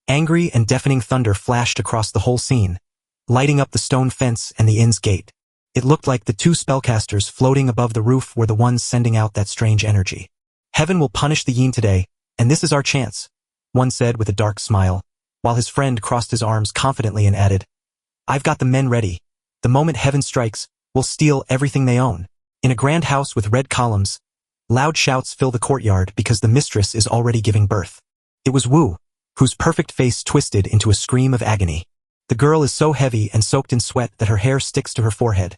Angry and deafening thunder flashed across the whole scene, lighting up the stone fence and the inn's gate. It looked like the two spellcasters floating above the roof were the ones sending out that strange energy. "Heaven will punish the Yin today, and this is our chance," one said with a dark smile, while his friend crossed his arms confidently and added, "I've got the men ready. The moment heaven strikes, we'll steal everything they own." In a grand house with red columns, loud shouts fill the courtyard because the mistress is already giving birth. It was Wu, whose perfect face twisted into a scream of agony. The girl is so heavy and soaked in sweat that her hair sticks to her forehead,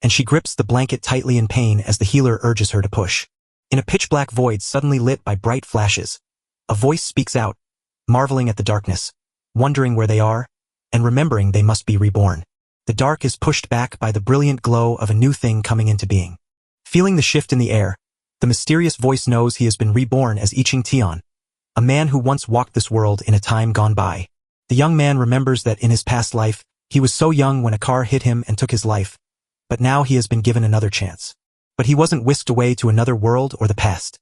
and she grips the blanket tightly in pain as the healer urges her to push. In a pitch-black void suddenly lit by bright flashes, a voice speaks out, marveling at the darkness, wondering where they are, and remembering they must be reborn. The dark is pushed back by the brilliant glow of a new thing coming into being. Feeling the shift in the air, the mysterious voice knows he has been reborn as I Ching Tian, a man who once walked this world in a time gone by. The young man remembers that in his past life, he was so young when a car hit him and took his life, but now he has been given another chance. But he wasn't whisked away to another world or the past.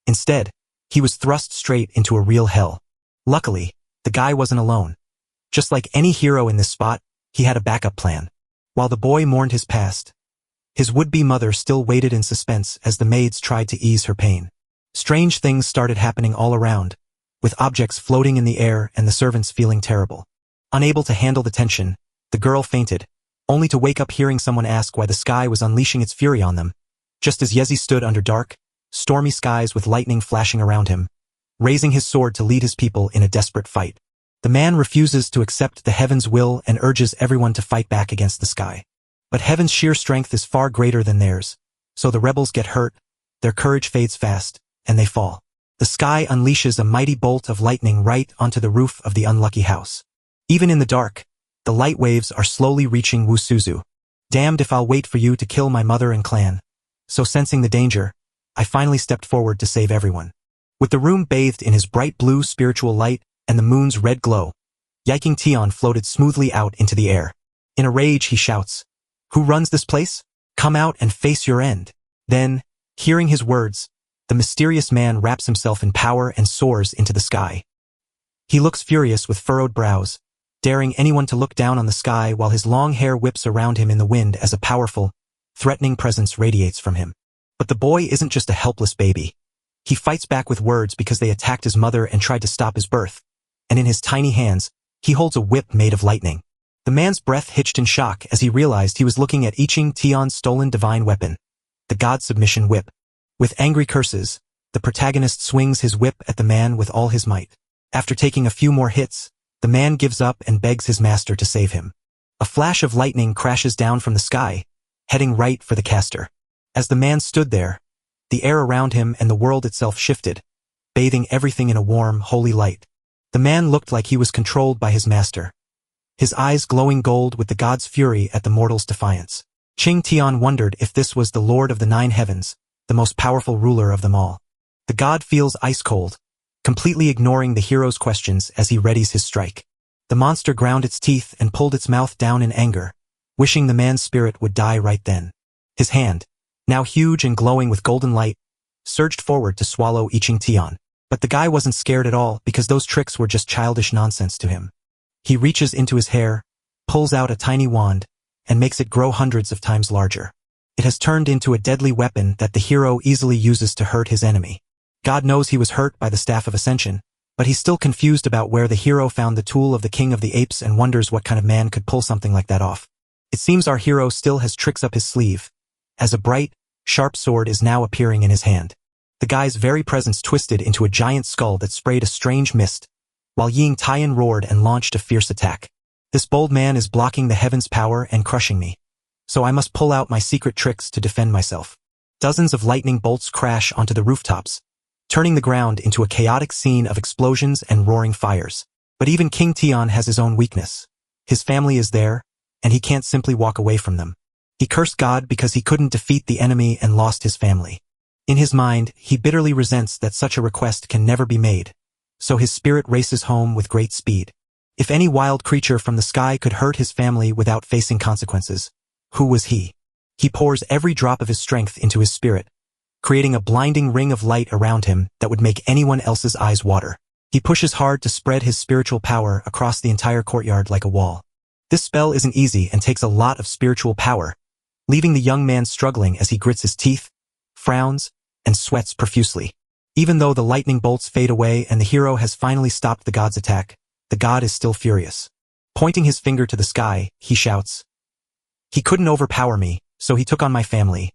Instead, he was thrust straight into a real hell. Luckily, the guy wasn't alone. Just like any hero in this spot, he had a backup plan. While the boy mourned his past, his would-be mother still waited in suspense as the maids tried to ease her pain. Strange things started happening all around, with objects floating in the air and the servants feeling terrible. Unable to handle the tension, the girl fainted, only to wake up hearing someone ask why the sky was unleashing its fury on them, just as Yezi stood under dark, stormy skies with lightning flashing around him, raising his sword to lead his people in a desperate fight. The man refuses to accept the heaven's will and urges everyone to fight back against the sky. But heaven's sheer strength is far greater than theirs, so the rebels get hurt, their courage fades fast, and they fall. The sky unleashes a mighty bolt of lightning right onto the roof of the unlucky house. Even in the dark, the light waves are slowly reaching Wu Suzu. "Damned if I'll wait for you to kill my mother and clan." So sensing the danger, I finally stepped forward to save everyone. With the room bathed in his bright blue spiritual light and the moon's red glow, I Ching Tian floated smoothly out into the air. In a rage, he shouts, "Who runs this place? Come out and face your end." Then, hearing his words, the mysterious man wraps himself in power and soars into the sky. He looks furious with furrowed brows, daring anyone to look down on the sky while his long hair whips around him in the wind as a powerful, threatening presence radiates from him. But the boy isn't just a helpless baby. He fights back with words because they attacked his mother and tried to stop his birth, and in his tiny hands, he holds a whip made of lightning. The man's breath hitched in shock as he realized he was looking at I Ching Tian's stolen divine weapon, the God Submission Whip. With angry curses, the protagonist swings his whip at the man with all his might. After taking a few more hits, the man gives up and begs his master to save him. A flash of lightning crashes down from the sky, heading right for the caster. As the man stood there, the air around him and the world itself shifted, bathing everything in a warm, holy light. The man looked like he was controlled by his master, his eyes glowing gold with the god's fury at the mortal's defiance. Ching Tian wondered if this was the Lord of the Nine Heavens, the most powerful ruler of them all. The god feels ice cold, completely ignoring the hero's questions as he readies his strike. The monster ground its teeth and pulled its mouth down in anger, wishing the man's spirit would die right then. His hand, now huge and glowing with golden light, surged forward to swallow I Ching Tian. But the guy wasn't scared at all because those tricks were just childish nonsense to him. He reaches into his hair, pulls out a tiny wand, and makes it grow hundreds of times larger. It has turned into a deadly weapon that the hero easily uses to hurt his enemy. God knows he was hurt by the Staff of Ascension, but he's still confused about where the hero found the tool of the King of the Apes and wonders what kind of man could pull something like that off. It seems our hero still has tricks up his sleeve, as a bright, sharp sword is now appearing in his hand. The guy's very presence twisted into a giant skull that sprayed a strange mist, while Ying Tian roared and launched a fierce attack. This bold man is blocking the heaven's power and crushing me, so I must pull out my secret tricks to defend myself. Dozens of lightning bolts crash onto the rooftops, turning the ground into a chaotic scene of explosions and roaring fires. But even King Tian has his own weakness. His family is there, and he can't simply walk away from them. He cursed God because he couldn't defeat the enemy and lost his family. In his mind, he bitterly resents that such a request can never be made, so his spirit races home with great speed. If any wild creature from the sky could hurt his family without facing consequences, who was he? He pours every drop of his strength into his spirit, creating a blinding ring of light around him that would make anyone else's eyes water. He pushes hard to spread his spiritual power across the entire courtyard like a wall. This spell isn't easy and takes a lot of spiritual power, leaving the young man struggling as he grits his teeth, frowns, and sweats profusely. Even though the lightning bolts fade away and the hero has finally stopped the god's attack, the god is still furious. Pointing his finger to the sky, he shouts, "He couldn't overpower me, so he took on my family."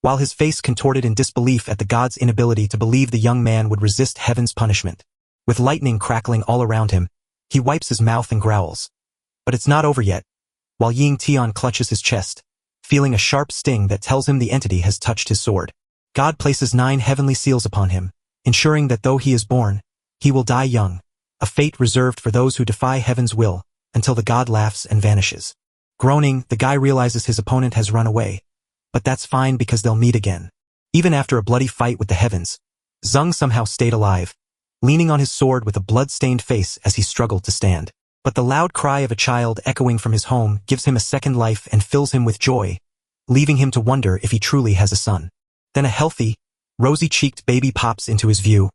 While his face contorted in disbelief at the god's inability to believe the young man would resist heaven's punishment. With lightning crackling all around him, he wipes his mouth and growls. But it's not over yet. While Ying Tian clutches his chest, feeling a sharp sting that tells him the entity has touched his sword. God places 9 heavenly seals upon him, ensuring that though he is born, he will die young, a fate reserved for those who defy heaven's will, until the god laughs and vanishes. Groaning, the guy realizes his opponent has run away, but that's fine because they'll meet again. Even after a bloody fight with the heavens, Zheng somehow stayed alive, leaning on his sword with a blood-stained face as he struggled to stand. But the loud cry of a child echoing from his home gives him a second life and fills him with joy, leaving him to wonder if he truly has a son. Then a healthy, rosy-cheeked baby pops into his view,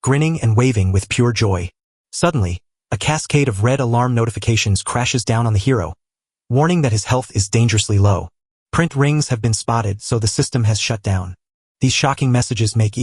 grinning and waving with pure joy. Suddenly, a cascade of red alarm notifications crashes down on the hero, warning that his health is dangerously low. Print rings have been spotted, so the system has shut down. These shocking messages make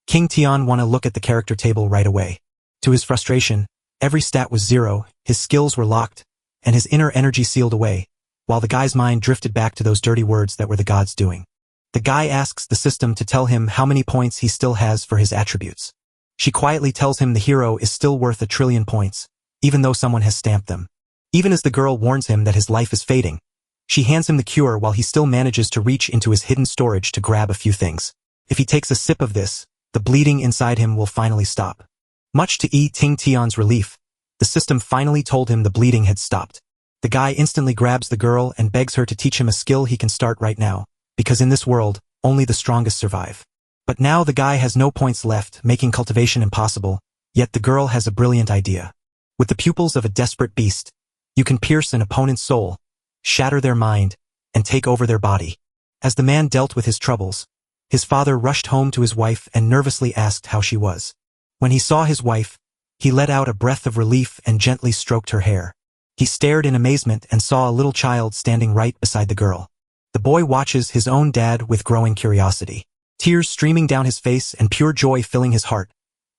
King Tian want to look at the character table right away. To his frustration, every stat was 0, his skills were locked, and his inner energy sealed away, while the guy's mind drifted back to those dirty words that were the god's doing. The guy asks the system to tell him how many points he still has for his attributes. She quietly tells him the hero is still worth 1 trillion points, even though someone has stamped them. Even as the girl warns him that his life is fading, she hands him the cure while he still manages to reach into his hidden storage to grab a few things. If he takes a sip of this, the bleeding inside him will finally stop. Much to Ting Tian's relief, the system finally told him the bleeding had stopped. The guy instantly grabs the girl and begs her to teach him a skill he can start right now, because in this world, only the strongest survive. But now the guy has no points left, making cultivation impossible, yet the girl has a brilliant idea. With the pupils of a desperate beast, you can pierce an opponent's soul, shatter their mind, and take over their body. As the man dealt with his troubles, his father rushed home to his wife and nervously asked how she was. When he saw his wife, he let out a breath of relief and gently stroked her hair. He stared in amazement and saw a little child standing right beside the girl. The boy watches his own dad with growing curiosity. Tears streaming down his face and pure joy filling his heart,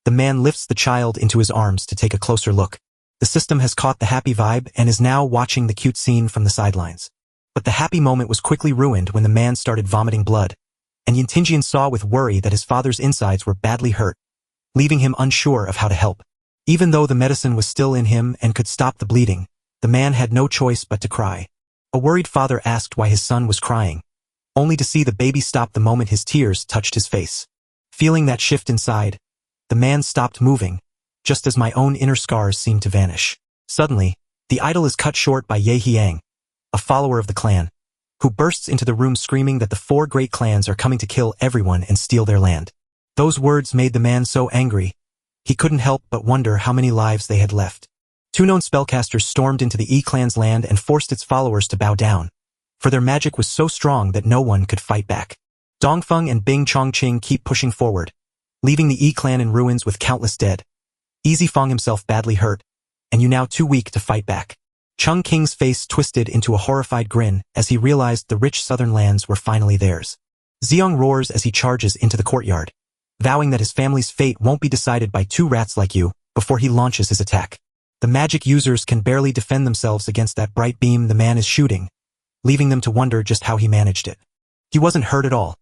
the man lifts the child into his arms to take a closer look. The system has caught the happy vibe and is now watching the cute scene from the sidelines. But the happy moment was quickly ruined when the man started vomiting blood, and Yintinjian saw with worry that his father's insides were badly hurt, leaving him unsure of how to help. Even though the medicine was still in him and could stop the bleeding, the man had no choice but to cry. A worried father asked why his son was crying, only to see the baby stop the moment his tears touched his face. Feeling that shift inside, the man stopped moving, just as my own inner scars seemed to vanish. Suddenly, the idol is cut short by Ye Hiang, a follower of the clan, who bursts into the room screaming that the 4 great clans are coming to kill everyone and steal their land. Those words made the man so angry, he couldn't help but wonder how many lives they had left. 2 known spellcasters stormed into the clan's land and forced its followers to bow down, for their magic was so strong that no one could fight back. Dongfeng and Bing Chongqing keep pushing forward, leaving the clan in ruins with countless dead. Feng himself badly hurt, and you now too weak to fight back. Chung King's face twisted into a horrified grin as he realized the rich southern lands were finally theirs. Xiong roars as he charges into the courtyard, vowing that his family's fate won't be decided by 2 rats like you before he launches his attack. The magic users can barely defend themselves against that bright beam the man is shooting, leaving them to wonder just how he managed it. He wasn't hurt at all,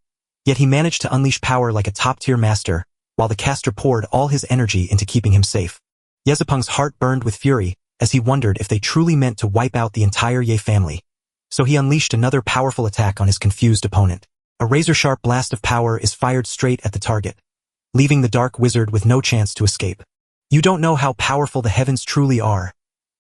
yet he managed to unleash power like a top-tier master, while the caster poured all his energy into keeping him safe. Yezepeng's heart burned with fury as he wondered if they truly meant to wipe out the entire Ye family, so he unleashed another powerful attack on his confused opponent. A razor-sharp blast of power is fired straight at the target, leaving the dark wizard with no chance to escape. You don't know how powerful the heavens truly are,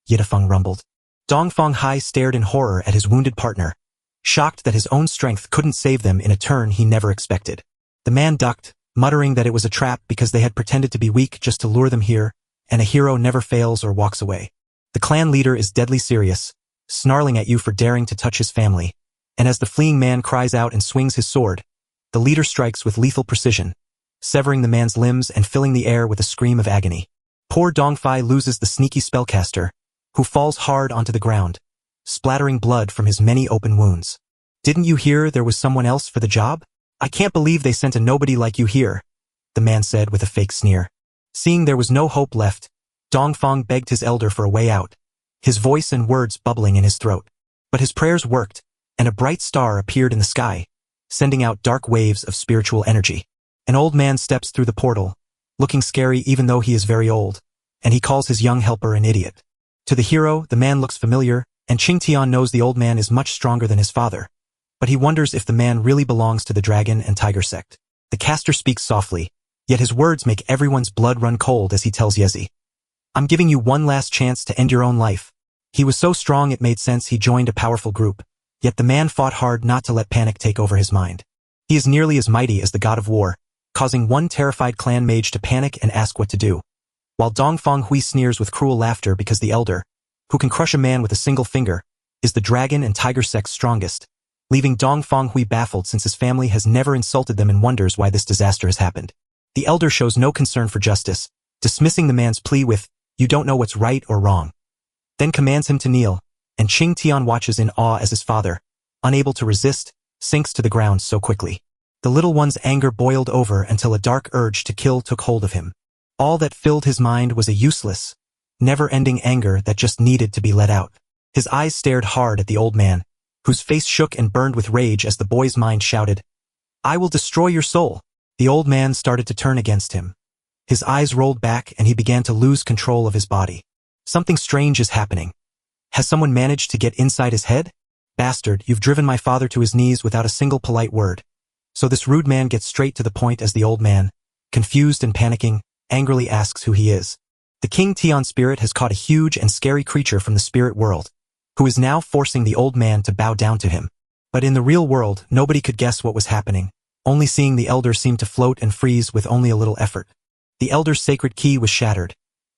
Yezepeng rumbled. Dongfeng Hai stared in horror at his wounded partner, shocked that his own strength couldn't save them in a turn he never expected. The man ducked, muttering that it was a trap because they had pretended to be weak just to lure them here, and a hero never fails or walks away. The clan leader is deadly serious, snarling at you for daring to touch his family, and as the fleeing man cries out and swings his sword, the leader strikes with lethal precision, severing the man's limbs and filling the air with a scream of agony. Poor Dongfei loses the sneaky spellcaster, who falls hard onto the ground, splattering blood from his many open wounds. Didn't you hear there was someone else for the job? I can't believe they sent a nobody like you here, the man said with a fake sneer. Seeing there was no hope left, Dongfeng begged his elder for a way out, his voice and words bubbling in his throat. But his prayers worked, and a bright star appeared in the sky, sending out dark waves of spiritual energy. An old man steps through the portal, looking scary even though he is very old, and he calls his young helper an idiot. To the hero, the man looks familiar, and Qing Tian knows the old man is much stronger than his father. But he wonders if the man really belongs to the dragon and tiger sect. The caster speaks softly, yet his words make everyone's blood run cold as he tells Yezi, "I'm giving you one last chance to end your own life." He was so strong it made sense he joined a powerful group, yet the man fought hard not to let panic take over his mind. He is nearly as mighty as the god of war, causing one terrified clan mage to panic and ask what to do. While Dongfeng Hui sneers with cruel laughter because the elder, who can crush a man with a single finger, is the dragon and tiger sect's strongest, leaving Dongfeng Hui baffled since his family has never insulted them and wonders why this disaster has happened. The elder shows no concern for justice, dismissing the man's plea with, "You don't know what's right or wrong," then commands him to kneel, and Qing Tian watches in awe as his father, unable to resist, sinks to the ground so quickly. The little one's anger boiled over until a dark urge to kill took hold of him. All that filled his mind was a useless, never-ending anger that just needed to be let out. His eyes stared hard at the old man, whose face shook and burned with rage as the boy's mind shouted, "I will destroy your soul." The old man started to turn against him. His eyes rolled back and he began to lose control of his body. Something strange is happening. Has someone managed to get inside his head? "Bastard, you've driven my father to his knees without a single polite word." So this rude man gets straight to the point as the old man, confused and panicking, angrily asks who he is. The King Tian spirit has caught a huge and scary creature from the spirit world, who is now forcing the old man to bow down to him. But in the real world, nobody could guess what was happening, only seeing the elder seem to float and freeze with only a little effort. The elder's sacred key was shattered,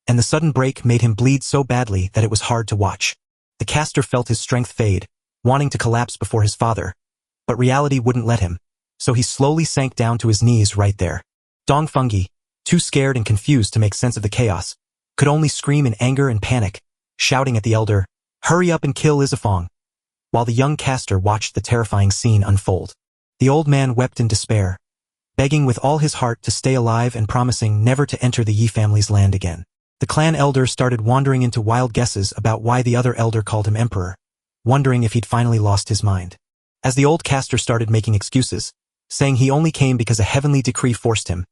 and the sudden break made him bleed so badly that it was hard to watch. The caster felt his strength fade, wanting to collapse before his father, but reality wouldn't let him, so he slowly sank down to his knees right there. Dongfeng, too scared and confused to make sense of the chaos, could only scream in anger and panic, shouting at the elder, "Hurry up and kill Izafong," while the young caster watched the terrifying scene unfold. The old man wept in despair, begging with all his heart to stay alive and promising never to enter the Yi family's land again. The clan elder started wandering into wild guesses about why the other elder called him emperor, wondering if he'd finally lost his mind. As the old caster started making excuses, saying he only came because a heavenly decree forced him,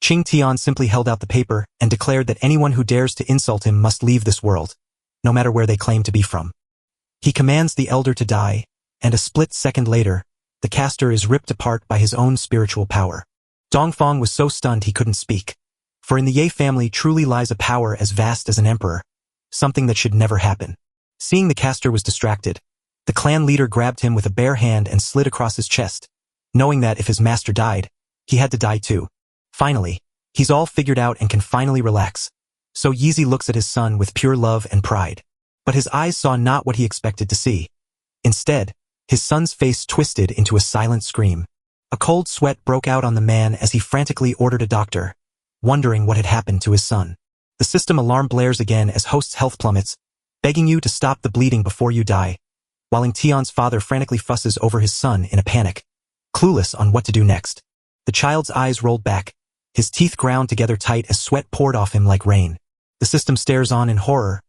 Qing Tian simply held out the paper and declared that anyone who dares to insult him must leave this world, no matter where they claim to be from. He commands the elder to die, and a split second later, the caster is ripped apart by his own spiritual power. Dongfeng was so stunned he couldn't speak, for in the Ye family truly lies a power as vast as an emperor, something that should never happen. Seeing the caster was distracted, the clan leader grabbed him with a bare hand and slid across his chest, knowing that if his master died, he had to die too. Finally, he's all figured out and can finally relax. So Yeezy looks at his son with pure love and pride. But his eyes saw not what he expected to see. Instead, his son's face twisted into a silent scream. A cold sweat broke out on the man as he frantically ordered a doctor, wondering what had happened to his son. The system alarm blares again as host's health plummets, begging you to stop the bleeding before you die, while Tian's father frantically fusses over his son in a panic, clueless on what to do next. The child's eyes rolled back, his teeth ground together tight as sweat poured off him like rain. The system stares on in horror,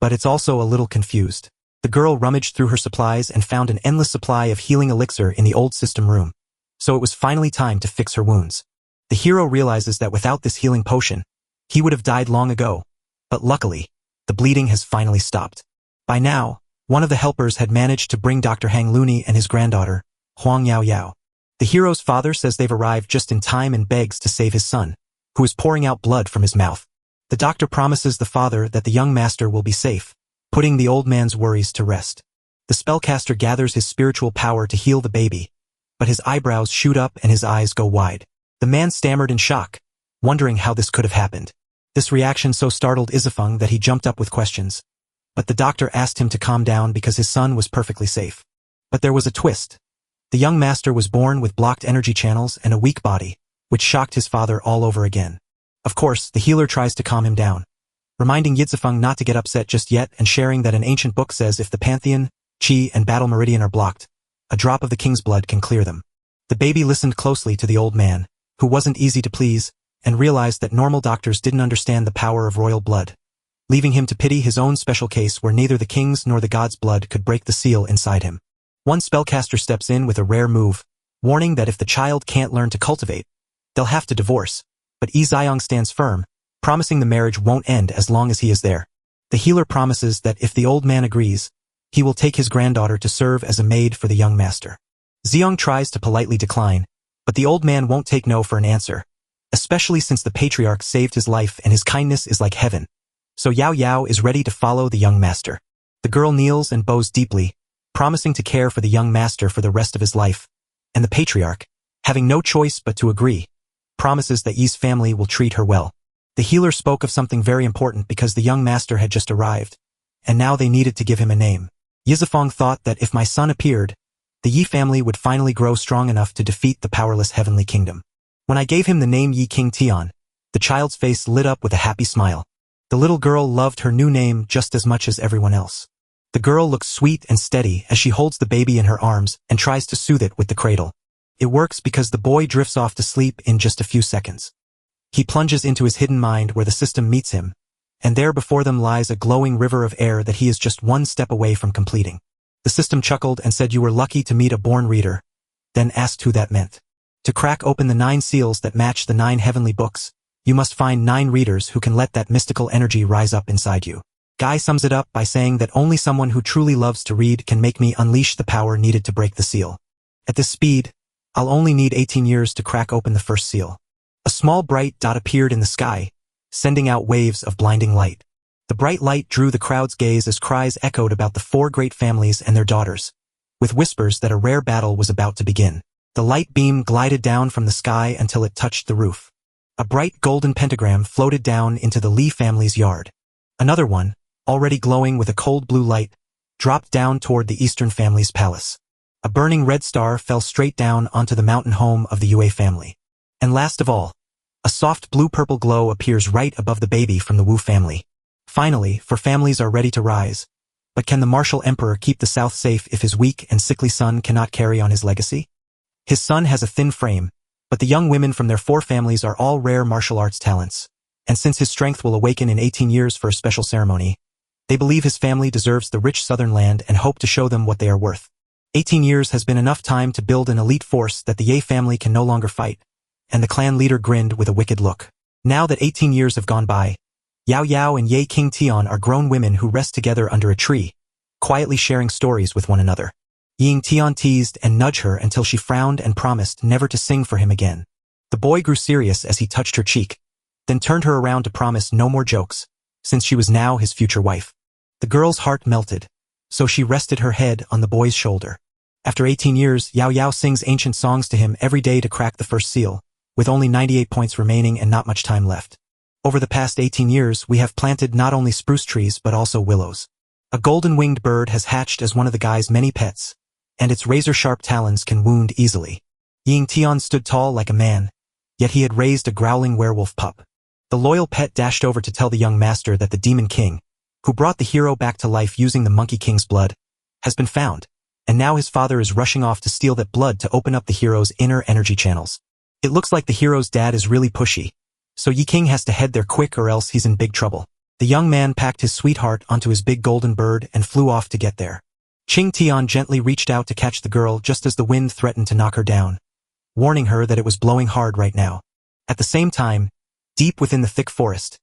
but it's also a little confused. The girl rummaged through her supplies and found an endless supply of healing elixir in the old system room, so it was finally time to fix her wounds. The hero realizes that without this healing potion, he would have died long ago, but luckily, the bleeding has finally stopped. By now, one of the helpers had managed to bring Dr. Hang Luni and his granddaughter, Huang Yao Yao. The hero's father says they've arrived just in time and begs to save his son, who is pouring out blood from his mouth. The doctor promises the father that the young master will be safe, putting the old man's worries to rest. The spellcaster gathers his spiritual power to heal the baby, but his eyebrows shoot up and his eyes go wide. The man stammered in shock, wondering how this could have happened. This reaction so startled Izafeng that he jumped up with questions. But the doctor asked him to calm down because his son was perfectly safe. But there was a twist. The young master was born with blocked energy channels and a weak body, which shocked his father all over again. Of course, the healer tries to calm him down, reminding Yitzhafeng not to get upset just yet and sharing that an ancient book says if the Pantheon, Qi, and Battle Meridian are blocked, a drop of the king's blood can clear them. The baby listened closely to the old man, who wasn't easy to please, and realized that normal doctors didn't understand the power of royal blood, leaving him to pity his own special case where neither the king's nor the god's blood could break the seal inside him. One spellcaster steps in with a rare move, warning that if the child can't learn to cultivate, they'll have to divorce, but Yi Xiong stands firm, promising the marriage won't end as long as he is there. The healer promises that if the old man agrees, he will take his granddaughter to serve as a maid for the young master. Xiong tries to politely decline, but the old man won't take no for an answer, especially since the patriarch saved his life and his kindness is like heaven. So Yao Yao is ready to follow the young master. The girl kneels and bows deeply, promising to care for the young master for the rest of his life, and the patriarch, having no choice but to agree, promises that Yi's family will treat her well. The healer spoke of something very important because the young master had just arrived, and now they needed to give him a name. Yizafong thought that if my son appeared, the Yi family would finally grow strong enough to defeat the powerless heavenly kingdom. When I gave him the name Yi King Tian, the child's face lit up with a happy smile. The little girl loved her new name just as much as everyone else. The girl looks sweet and steady as she holds the baby in her arms and tries to soothe it with the cradle. It works because the boy drifts off to sleep in just a few seconds. He plunges into his hidden mind where the system meets him, and there before them lies a glowing river of air that he is just one step away from completing. The system chuckled and said you were lucky to meet a born reader, then asked who that meant. To crack open the 9 seals that match the 9 heavenly books, you must find 9 readers who can let that mystical energy rise up inside you. Guy sums it up by saying that only someone who truly loves to read can make me unleash the power needed to break the seal. At this speed, I'll only need 18 years to crack open the first seal. A small bright dot appeared in the sky, sending out waves of blinding light. The bright light drew the crowd's gaze as cries echoed about the 4 great families and their daughters, with whispers that a rare battle was about to begin. The light beam glided down from the sky until it touched the roof. A bright golden pentagram floated down into the Li family's yard. Another one, already glowing with a cold blue light, dropped down toward the Eastern family's palace. A burning red star fell straight down onto the mountain home of the Yue family. And last of all, a soft blue-purple glow appears right above the baby from the Wu family. Finally, for families are ready to rise. But can the martial emperor keep the south safe if his weak and sickly son cannot carry on his legacy? His son has a thin frame, but the young women from their 4 families are all rare martial arts talents, and since his strength will awaken in 18 years for a special ceremony, they believe his family deserves the rich southern land and hope to show them what they are worth. 18 years has been enough time to build an elite force that the Ye family can no longer fight, and the clan leader grinned with a wicked look. Now that 18 years have gone by, Yao Yao and Ye King Tian are grown women who rest together under a tree, quietly sharing stories with one another. Ying Tian teased and nudged her until she frowned and promised never to sing for him again. The boy grew serious as he touched her cheek, then turned her around to promise no more jokes, since she was now his future wife. The girl's heart melted, so she rested her head on the boy's shoulder. After 18 years, Yao Yao sings ancient songs to him every day to crack the first seal, with only 98 points remaining and not much time left. Over the past 18 years, we have planted not only spruce trees but also willows. A golden-winged bird has hatched as one of the guy's many pets, and its razor-sharp talons can wound easily. Ying Tian stood tall like a man, yet he had raised a growling werewolf pup. The loyal pet dashed over to tell the young master that the Demon King, who brought the hero back to life using the Monkey King's blood, has been found, and now his father is rushing off to steal that blood to open up the hero's inner energy channels. It looks like the hero's dad is really pushy, so Yi King has to head there quick or else he's in big trouble. The young man packed his sweetheart onto his big golden bird and flew off to get there. Qing Tian gently reached out to catch the girl just as the wind threatened to knock her down, warning her that it was blowing hard right now. At the same time, deep within the thick forest,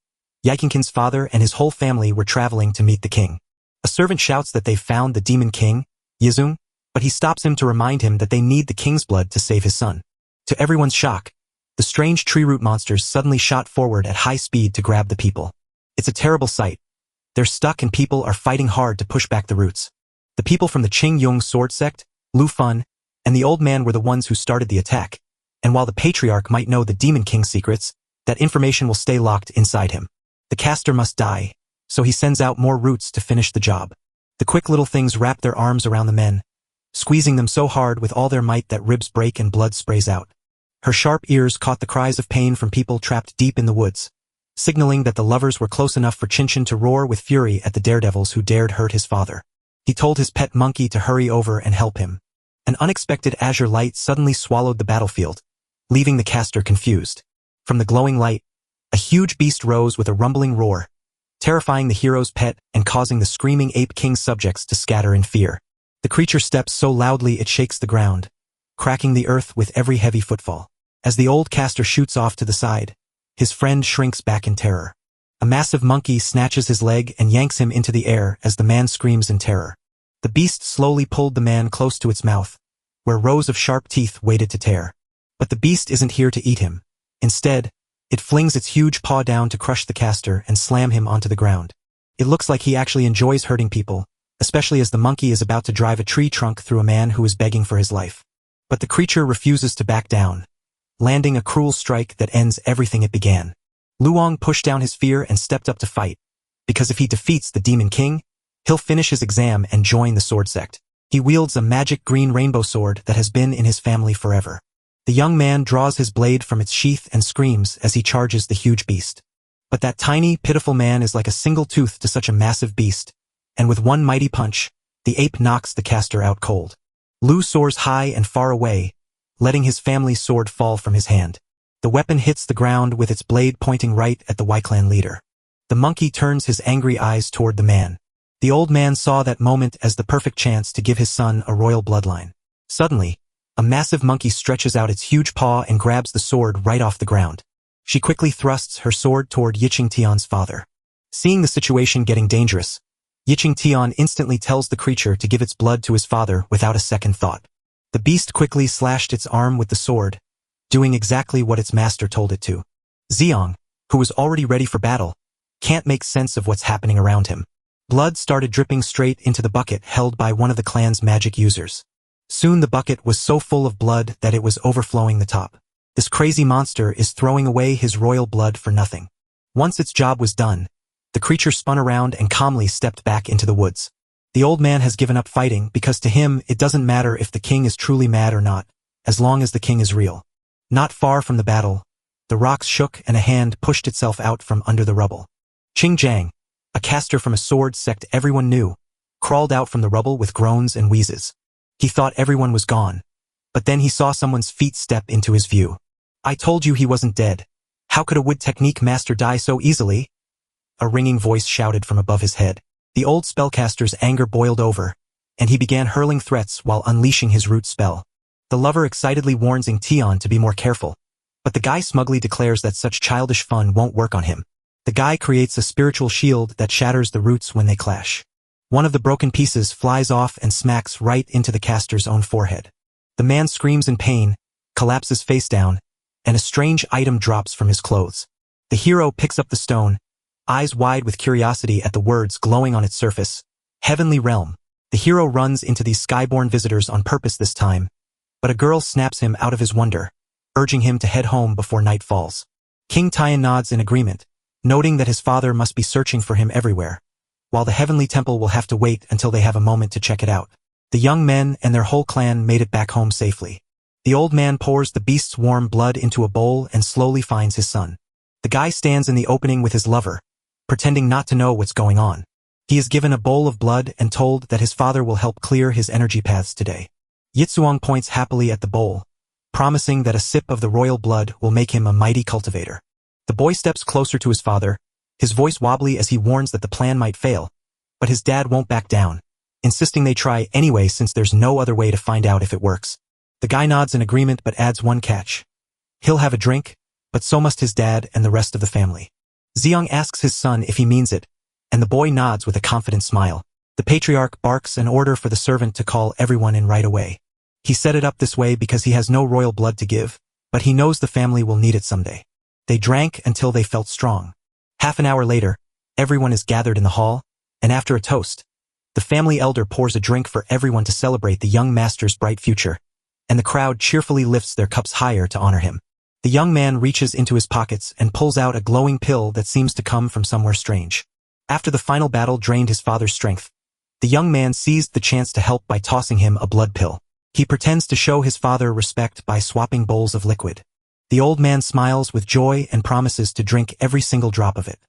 Yikinkin's father and his whole family were traveling to meet the king. A servant shouts that they've found the Demon King, Yizung, but he stops him to remind him that they need the king's blood to save his son. To everyone's shock, the strange tree root monsters suddenly shot forward at high speed to grab the people. It's a terrible sight. They're stuck and people are fighting hard to push back the roots. The people from the Qing Yung sword sect, Lu Fun, and the old man were the ones who started the attack, and while the patriarch might know the Demon King's secrets, that information will stay locked inside him. The caster must die, so he sends out more roots to finish the job. The quick little things wrap their arms around the men, squeezing them so hard with all their might that ribs break and blood sprays out. Her sharp ears caught the cries of pain from people trapped deep in the woods, signaling that the lovers were close enough for Chinchin to roar with fury at the daredevils who dared hurt his father. He told his pet monkey to hurry over and help him. An unexpected azure light suddenly swallowed the battlefield, leaving the caster confused. From the glowing light, a huge beast rose with a rumbling roar, terrifying the hero's pet and causing the screaming ape king's subjects to scatter in fear. The creature steps so loudly it shakes the ground, cracking the earth with every heavy footfall. As the old caster shoots off to the side, his friend shrinks back in terror. A massive monkey snatches his leg and yanks him into the air as the man screams in terror. The beast slowly pulled the man close to its mouth, where rows of sharp teeth waited to tear. But the beast isn't here to eat him. Instead, it flings its huge paw down to crush the caster and slam him onto the ground. It looks like he actually enjoys hurting people, especially as the monkey is about to drive a tree trunk through a man who is begging for his life. But the creature refuses to back down, landing a cruel strike that ends everything it began. Luong pushed down his fear and stepped up to fight, because if he defeats the Demon King, he'll finish his exam and join the sword sect. He wields a magic green rainbow sword that has been in his family forever. The young man draws his blade from its sheath and screams as he charges the huge beast. But that tiny, pitiful man is like a single tooth to such a massive beast, and with one mighty punch, the ape knocks the caster out cold. Lu soars high and far away, letting his family's sword fall from his hand. The weapon hits the ground with its blade pointing right at the Y-clan leader. The monkey turns his angry eyes toward the man. The old man saw that moment as the perfect chance to give his son a royal bloodline. Suddenly, a massive monkey stretches out its huge paw and grabs the sword right off the ground. She quickly thrusts her sword toward Yiching Tian's father. Seeing the situation getting dangerous, Yiching Tian instantly tells the creature to give its blood to his father without a second thought. The beast quickly slashed its arm with the sword, doing exactly what its master told it to. Xiang, who was already ready for battle, can't make sense of what's happening around him. Blood started dripping straight into the bucket held by one of the clan's magic users. Soon the bucket was so full of blood that it was overflowing the top. This crazy monster is throwing away his royal blood for nothing. Once its job was done, the creature spun around and calmly stepped back into the woods. The old man has given up fighting because to him it doesn't matter if the king is truly mad or not, as long as the king is real. Not far from the battle, the rocks shook and a hand pushed itself out from under the rubble. Qing Jiang, a caster from a sword sect everyone knew, crawled out from the rubble with groans and wheezes. He thought everyone was gone, but then he saw someone's feet step into his view. "I told you he wasn't dead. How could a wood technique master die so easily?" A ringing voice shouted from above his head. The old spellcaster's anger boiled over, and he began hurling threats while unleashing his root spell. The lover excitedly warns Ying Tian to be more careful, but the guy smugly declares that such childish fun won't work on him. The guy creates a spiritual shield that shatters the roots when they clash. One of the broken pieces flies off and smacks right into the caster's own forehead. The man screams in pain, collapses face down, and a strange item drops from his clothes. The hero picks up the stone, eyes wide with curiosity at the words glowing on its surface. Heavenly Realm. The hero runs into these skyborn visitors on purpose this time, but a girl snaps him out of his wonder, urging him to head home before night falls. King Tian nods in agreement, noting that his father must be searching for him everywhere, while the Heavenly Temple will have to wait until they have a moment to check it out. The young men and their whole clan made it back home safely. The old man pours the beast's warm blood into a bowl and slowly finds his son. The guy stands in the opening with his lover, pretending not to know what's going on. He is given a bowl of blood and told that his father will help clear his energy paths today. Yitsuong points happily at the bowl, promising that a sip of the royal blood will make him a mighty cultivator. The boy steps closer to his father, his voice wobbly as he warns that the plan might fail, but his dad won't back down, insisting they try anyway since there's no other way to find out if it works. The guy nods in agreement but adds one catch. He'll have a drink, but so must his dad and the rest of the family. Xiang asks his son if he means it, and the boy nods with a confident smile. The patriarch barks an order for the servant to call everyone in right away. He set it up this way because he has no royal blood to give, but he knows the family will need it someday. They drank until they felt strong. Half an hour later, everyone is gathered in the hall, and after a toast, the family elder pours a drink for everyone to celebrate the young master's bright future, and the crowd cheerfully lifts their cups higher to honor him. The young man reaches into his pockets and pulls out a glowing pill that seems to come from somewhere strange. After the final battle drained his father's strength, the young man seized the chance to help by tossing him a blood pill. He pretends to show his father respect by swapping bowls of liquid. The old man smiles with joy and promises to drink every single drop of it.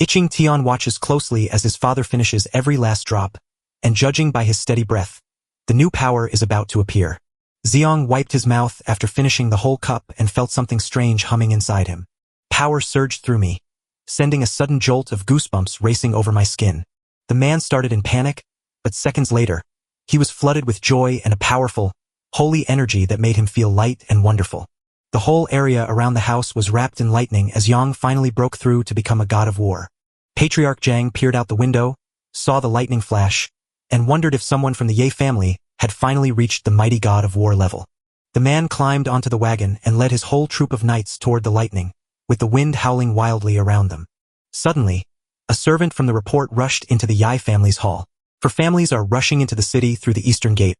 Iching Tian watches closely as his father finishes every last drop, and judging by his steady breath, the new power is about to appear. Xiong wiped his mouth after finishing the whole cup and felt something strange humming inside him. Power surged through me, sending a sudden jolt of goosebumps racing over my skin. The man started in panic, but seconds later, he was flooded with joy and a powerful, holy energy that made him feel light and wonderful. The whole area around the house was wrapped in lightning as Yang finally broke through to become a god of war. Patriarch Zhang peered out the window, saw the lightning flash, and wondered if someone from the Ye family had finally reached the mighty god of war level. The man climbed onto the wagon and led his whole troop of knights toward the lightning, with the wind howling wildly around them. Suddenly, a servant from the report rushed into the Yi family's hall. For families are rushing into the city through the eastern gate,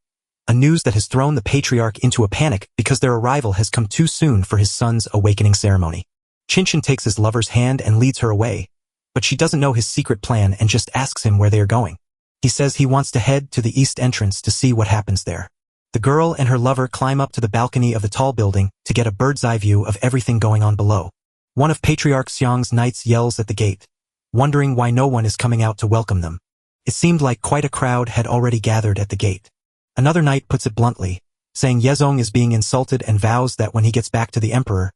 a news that has thrown the patriarch into a panic because their arrival has come too soon for his son's awakening ceremony. Qinshan takes his lover's hand and leads her away, but she doesn't know his secret plan and just asks him where they are going. He says he wants to head to the east entrance to see what happens there. The girl and her lover climb up to the balcony of the tall building to get a bird's-eye view of everything going on below. One of Patriarch Xiang's knights yells at the gate, wondering why no one is coming out to welcome them. It seemed like quite a crowd had already gathered at the gate. Another knight puts it bluntly, saying Yezong is being insulted and vows that when he gets back to the emperor,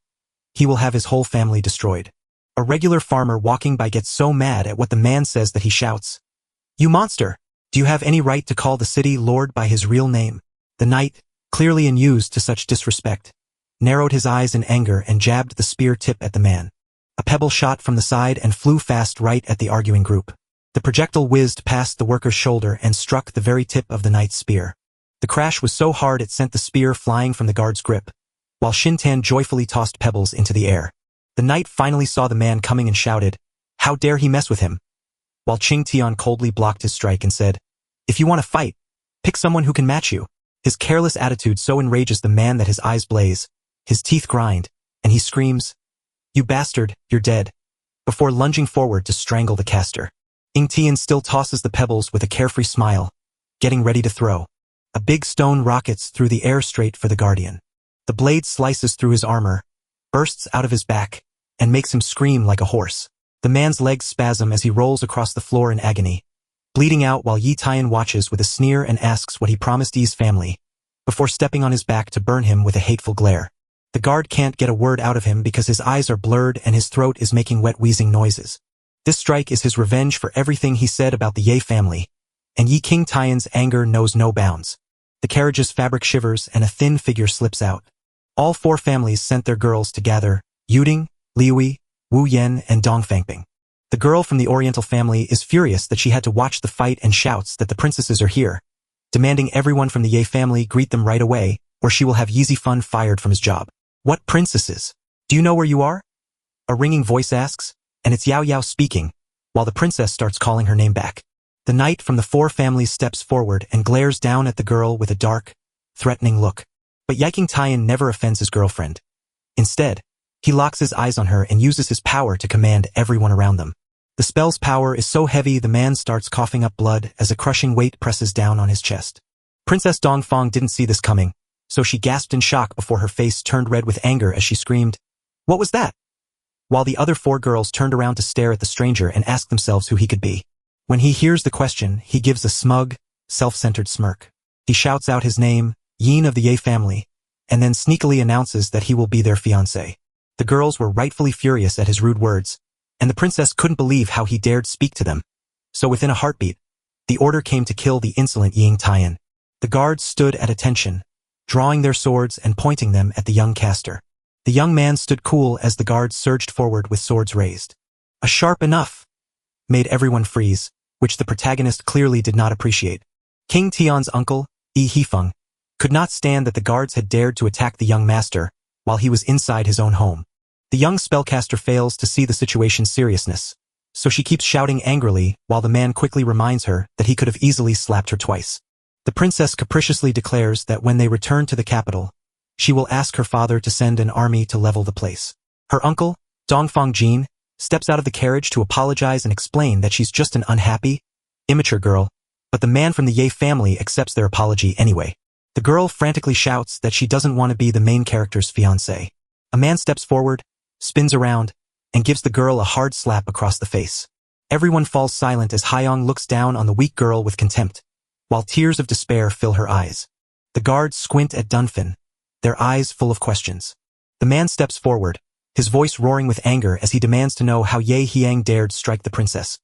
he will have his whole family destroyed. A regular farmer walking by gets so mad at what the man says that he shouts, "You monster! Do you have any right to call the city lord by his real name?" The knight, clearly unused to such disrespect, narrowed his eyes in anger and jabbed the spear tip at the man. A pebble shot from the side and flew fast right at the arguing group. The projectile whizzed past the worker's shoulder and struck the very tip of the knight's spear. The crash was so hard it sent the spear flying from the guard's grip, while Shintan joyfully tossed pebbles into the air. The knight finally saw the man coming and shouted, "How dare he mess with him?" While Qing Tian coldly blocked his strike and said, "If you want to fight, pick someone who can match you." His careless attitude so enrages the man that his eyes blaze, his teeth grind, and he screams, "You bastard, you're dead," before lunging forward to strangle the caster. Ying Tian still tosses the pebbles with a carefree smile, getting ready to throw. A big stone rockets through the air straight for the guardian. The blade slices through his armor, bursts out of his back, and makes him scream like a horse. The man's legs spasm as he rolls across the floor in agony, bleeding out while Yi Tian watches with a sneer and asks what he promised Yi's family, before stepping on his back to burn him with a hateful glare. The guard can't get a word out of him because his eyes are blurred and his throat is making wet wheezing noises. This strike is his revenge for everything he said about the Ye family, and Yi King Tian's anger knows no bounds. The carriage's fabric shivers and a thin figure slips out. All four families sent their girls to gather, Yuding, Liui, Wu Yan, and Dongfangping. The girl from the Oriental family is furious that she had to watch the fight and shouts that the princesses are here, demanding everyone from the Ye family greet them right away, or she will have Yeezy Fun fired from his job. "What princesses? Do you know where you are?" A ringing voice asks, and it's Yao Yao speaking, while the princess starts calling her name back. The knight from the four families steps forward and glares down at the girl with a dark, threatening look. But Yiking Tian never offends his girlfriend. Instead, he locks his eyes on her and uses his power to command everyone around them. The spell's power is so heavy the man starts coughing up blood as a crushing weight presses down on his chest. Princess Dongfang didn't see this coming, so she gasped in shock before her face turned red with anger as she screamed, "What was that?" While the other four girls turned around to stare at the stranger and ask themselves who he could be. When he hears the question, he gives a smug, self-centered smirk. He shouts out his name, Yin of the Ye family, and then sneakily announces that he will be their fiancé. The girls were rightfully furious at his rude words, and the princess couldn't believe how he dared speak to them. So within a heartbeat, the order came to kill the insolent Ying Tian. The guards stood at attention, drawing their swords and pointing them at the young caster. The young man stood cool as the guards surged forward with swords raised. A sharp enough made everyone freeze, which the protagonist clearly did not appreciate. King Tian's uncle, Yi Hifeng, could not stand that the guards had dared to attack the young master while he was inside his own home. The young spellcaster fails to see the situation's seriousness, so she keeps shouting angrily while the man quickly reminds her that he could have easily slapped her twice. The princess capriciously declares that when they return to the capital, she will ask her father to send an army to level the place. Her uncle, Dongfang Jin, steps out of the carriage to apologize and explain that she's just an unhappy, immature girl, but the man from the Ye family accepts their apology anyway. The girl frantically shouts that she doesn't want to be the main character's fiancé. A man steps forward, spins around, and gives the girl a hard slap across the face. Everyone falls silent as Hyung looks down on the weak girl with contempt, while tears of despair fill her eyes. The guards squint at Dunfin, their eyes full of questions. The man steps forward, his voice roaring with anger as he demands to know how Ye Hyang dared strike the princess,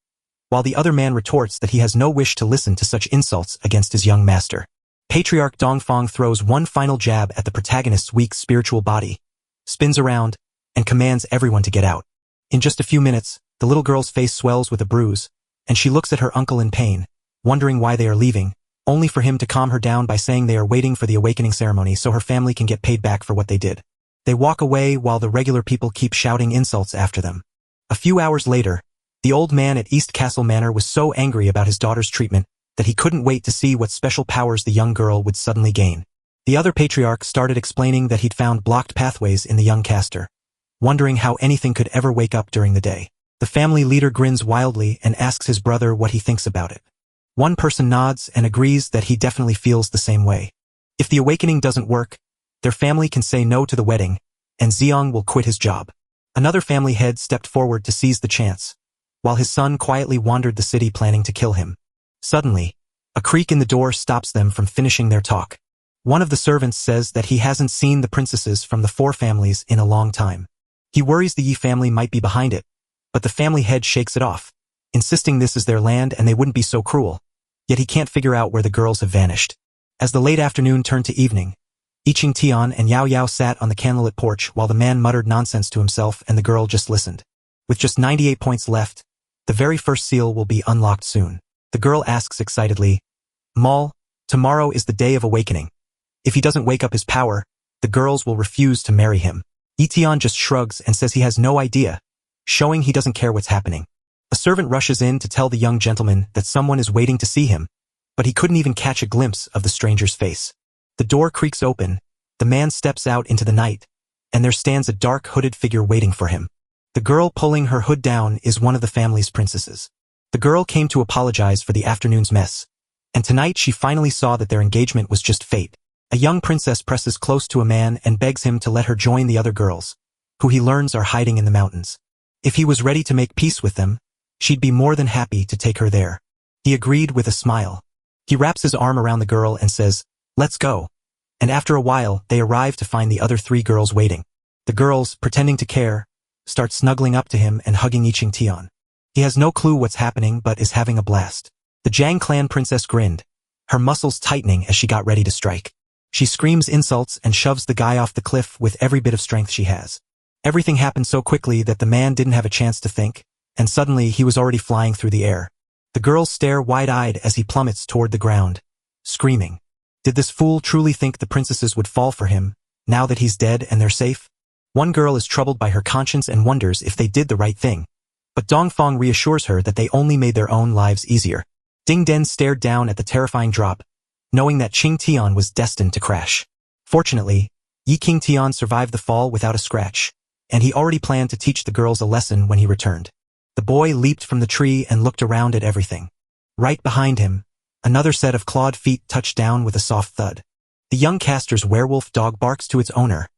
while the other man retorts that he has no wish to listen to such insults against his young master. Patriarch Dongfang throws one final jab at the protagonist's weak spiritual body, spins around, and commands everyone to get out. In just a few minutes, the little girl's face swells with a bruise, and she looks at her uncle in pain, wondering why they are leaving, only for him to calm her down by saying they are waiting for the awakening ceremony so her family can get paid back for what they did. They walk away while the regular people keep shouting insults after them. A few hours later, the old man at East Castle Manor was so angry about his daughter's treatment that he couldn't wait to see what special powers the young girl would suddenly gain. The other patriarch started explaining that he'd found blocked pathways in the young caster, wondering how anything could ever wake up during the day. The family leader grins wildly and asks his brother what he thinks about it. One person nods and agrees that he definitely feels the same way. If the awakening doesn't work, their family can say no to the wedding, and Zeong will quit his job. Another family head stepped forward to seize the chance, while his son quietly wandered the city planning to kill him. Suddenly, a creak in the door stops them from finishing their talk. One of the servants says that he hasn't seen the princesses from the four families in a long time. He worries the Yi family might be behind it, but the family head shakes it off, insisting this is their land and they wouldn't be so cruel. Yet he can't figure out where the girls have vanished. As the late afternoon turned to evening, Iching Tian and Yao Yao sat on the candlelit porch while the man muttered nonsense to himself and the girl just listened. With just 98 points left, the very first seal will be unlocked soon. The girl asks excitedly, "Maul, tomorrow is the day of awakening. If he doesn't wake up his power, the girls will refuse to marry him." Tian just shrugs and says he has no idea, showing he doesn't care what's happening. A servant rushes in to tell the young gentleman that someone is waiting to see him, but he couldn't even catch a glimpse of the stranger's face. The door creaks open, the man steps out into the night, and there stands a dark hooded figure waiting for him. The girl pulling her hood down is one of the family's princesses. The girl came to apologize for the afternoon's mess, and tonight she finally saw that their engagement was just fate. A young princess presses close to a man and begs him to let her join the other girls, who he learns are hiding in the mountains. If he was ready to make peace with them, she'd be more than happy to take her there. He agreed with a smile. He wraps his arm around the girl and says, "Let's go." And after a while, they arrive to find the other three girls waiting. The girls, pretending to care, start snuggling up to him and hugging Iching Tian. He has no clue what's happening but is having a blast. The Jiang clan princess grinned, her muscles tightening as she got ready to strike. She screams insults and shoves the guy off the cliff with every bit of strength she has. Everything happened so quickly that the man didn't have a chance to think, and suddenly he was already flying through the air. The girls stare wide-eyed as he plummets toward the ground, screaming. Did this fool truly think the princesses would fall for him, now that he's dead and they're safe? One girl is troubled by her conscience and wonders if they did the right thing, but Dongfang reassures her that they only made their own lives easier. Ding Den stared down at the terrifying drop, knowing that Qing Tian was destined to crash. Fortunately, Yi King Tian survived the fall without a scratch, and he already planned to teach the girls a lesson when he returned. The boy leaped from the tree and looked around at everything. Right behind him, another set of clawed feet touched down with a soft thud. The young caster's werewolf dog barks to its owner,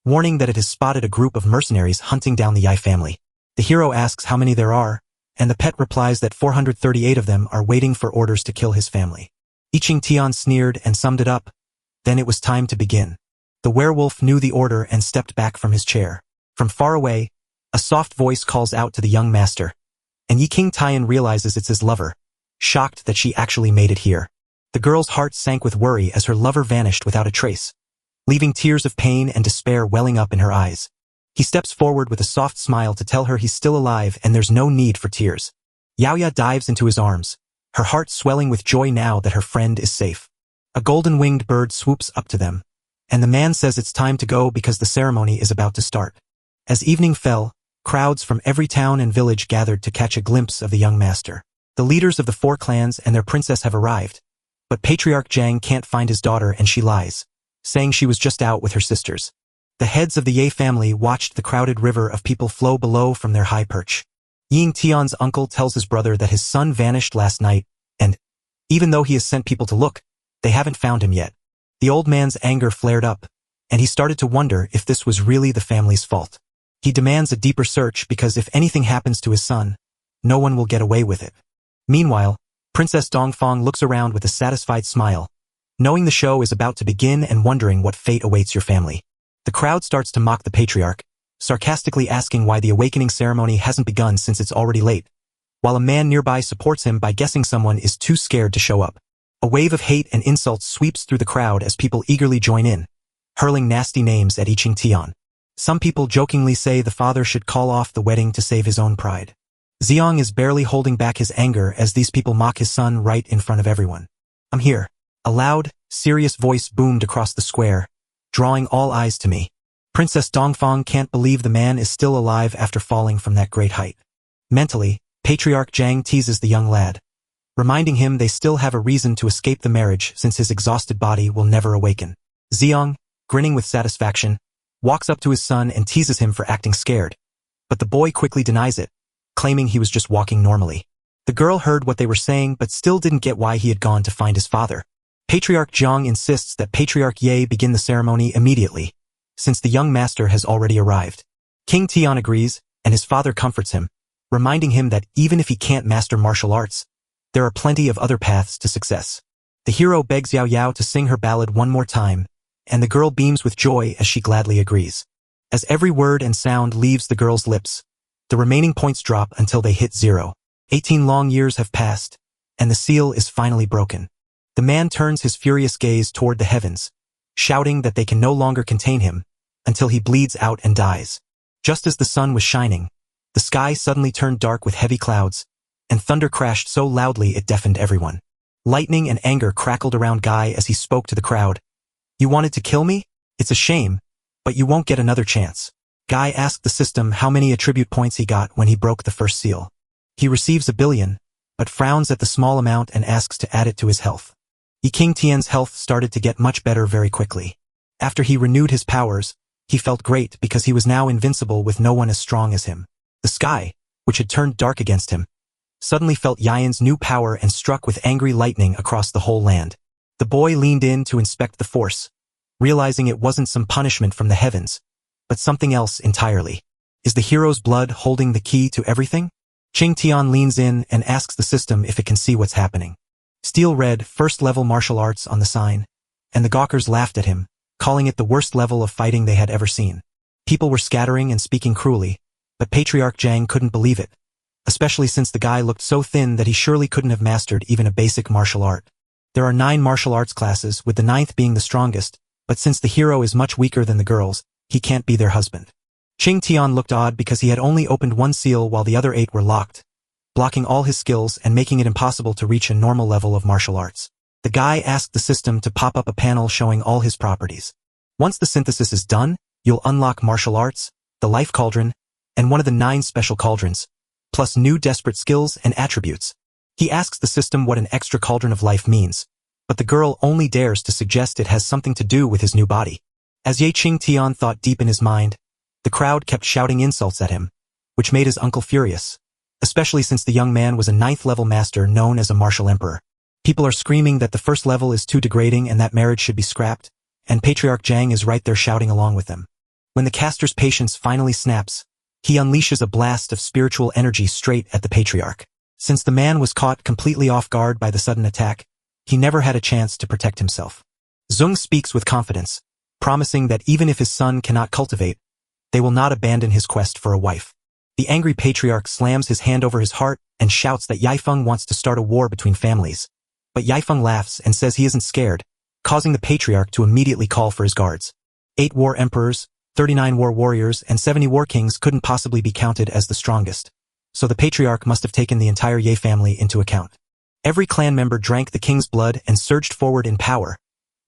warning that it has spotted a group of mercenaries hunting down the Yi family. The hero asks how many there are, and the pet replies that 438 of them are waiting for orders to kill his family. Iching Tian sneered and summed it up. Then it was time to begin. The werewolf knew the order and stepped back from his chair. From far away, a soft voice calls out to the young master, and Yi King Tian realizes it's his lover, shocked that she actually made it here. The girl's heart sank with worry as her lover vanished without a trace, leaving tears of pain and despair welling up in her eyes. He steps forward with a soft smile to tell her he's still alive and there's no need for tears. Yao Ya dives into his arms, her heart swelling with joy now that her friend is safe. A golden-winged bird swoops up to them, and the man says it's time to go because the ceremony is about to start. As evening fell, crowds from every town and village gathered to catch a glimpse of the young master. The leaders of the four clans and their princess have arrived, but Patriarch Jiang can't find his daughter and she lies, saying she was just out with her sisters. The heads of the Ye family watched the crowded river of people flow below from their high perch. Ying Tian's uncle tells his brother that his son vanished last night, and, even though he has sent people to look, they haven't found him yet. The old man's anger flared up, and he started to wonder if this was really the family's fault. He demands a deeper search because if anything happens to his son, no one will get away with it. Meanwhile, Princess Dongfang looks around with a satisfied smile, knowing the show is about to begin and wondering what fate awaits your family. The crowd starts to mock the patriarch, sarcastically asking why the awakening ceremony hasn't begun since it's already late, while a man nearby supports him by guessing someone is too scared to show up. A wave of hate and insults sweeps through the crowd as people eagerly join in, hurling nasty names at Yiqing Tian. Some people jokingly say the father should call off the wedding to save his own pride. Xiang is barely holding back his anger as these people mock his son right in front of everyone. "I'm here." A loud, serious voice boomed across the square, drawing all eyes to me. Princess Dongfang can't believe the man is still alive after falling from that great height. Mentally, Patriarch Zhang teases the young lad, reminding him they still have a reason to escape the marriage since his exhausted body will never awaken. Xiang, grinning with satisfaction, walks up to his son and teases him for acting scared, but the boy quickly denies it, claiming he was just walking normally. The girl heard what they were saying but still didn't get why he had gone to find his father. Patriarch Zhang insists that Patriarch Ye begin the ceremony immediately, since the young master has already arrived. King Tian agrees, and his father comforts him, reminding him that even if he can't master martial arts, there are plenty of other paths to success. The hero begs Yao Yao to sing her ballad one more time, and the girl beams with joy as she gladly agrees. As every word and sound leaves the girl's lips, the remaining points drop until they hit 0. 18 long years have passed, and the seal is finally broken. The man turns his furious gaze toward the heavens, shouting that they can no longer contain him, until he bleeds out and dies. Just as the sun was shining, the sky suddenly turned dark with heavy clouds, and thunder crashed so loudly it deafened everyone. Lightning and anger crackled around Guy as he spoke to the crowd. "You wanted to kill me? It's a shame, but you won't get another chance." Guy asked the system how many attribute points he got when he broke the first seal. He receives 1 billion, but frowns at the small amount and asks to add it to his health. Yiqing Tian's health started to get much better very quickly. After he renewed his powers, he felt great because he was now invincible with no one as strong as him. The sky, which had turned dark against him, suddenly felt Yian's new power and struck with angry lightning across the whole land. The boy leaned in to inspect the force, realizing it wasn't some punishment from the heavens, but something else entirely. Is the hero's blood holding the key to everything? Qing Tian leans in and asks the system if it can see what's happening. Steel read first-level martial arts on the sign, and the gawkers laughed at him, calling it the worst level of fighting they had ever seen. People were scattering and speaking cruelly, but Patriarch Zhang couldn't believe it, especially since the guy looked so thin that he surely couldn't have mastered even a basic martial art. There are 9 martial arts classes, with the 9th being the strongest, but since the hero is much weaker than the girls, he can't be their husband. Qing Tian looked odd because he had only opened 1 seal while the other 8 were locked, blocking all his skills and making it impossible to reach a normal level of martial arts. The guy asked the system to pop up a panel showing all his properties. Once the synthesis is done, you'll unlock martial arts, the life cauldron, and one of the 9 special cauldrons, plus new desperate skills and attributes. He asks the system what an extra cauldron of life means, but the girl only dares to suggest it has something to do with his new body. As Yiqing Tian thought deep in his mind, the crowd kept shouting insults at him, which made his uncle furious, especially since the young man was a 9th-level master known as a martial emperor. People are screaming that the first level is too degrading and that marriage should be scrapped, and Patriarch Zhang is right there shouting along with them. When the caster's patience finally snaps, he unleashes a blast of spiritual energy straight at the patriarch. Since the man was caught completely off guard by the sudden attack, he never had a chance to protect himself. Zung speaks with confidence, promising that even if his son cannot cultivate, they will not abandon his quest for a wife. The angry patriarch slams his hand over his heart and shouts that Yaifeng wants to start a war between families. But Yaifeng laughs and says he isn't scared, causing the patriarch to immediately call for his guards. 8 war emperors, 39 war warriors, and 70 war kings couldn't possibly be counted as the strongest, so the patriarch must have taken the entire Ye family into account. Every clan member drank the king's blood and surged forward in power,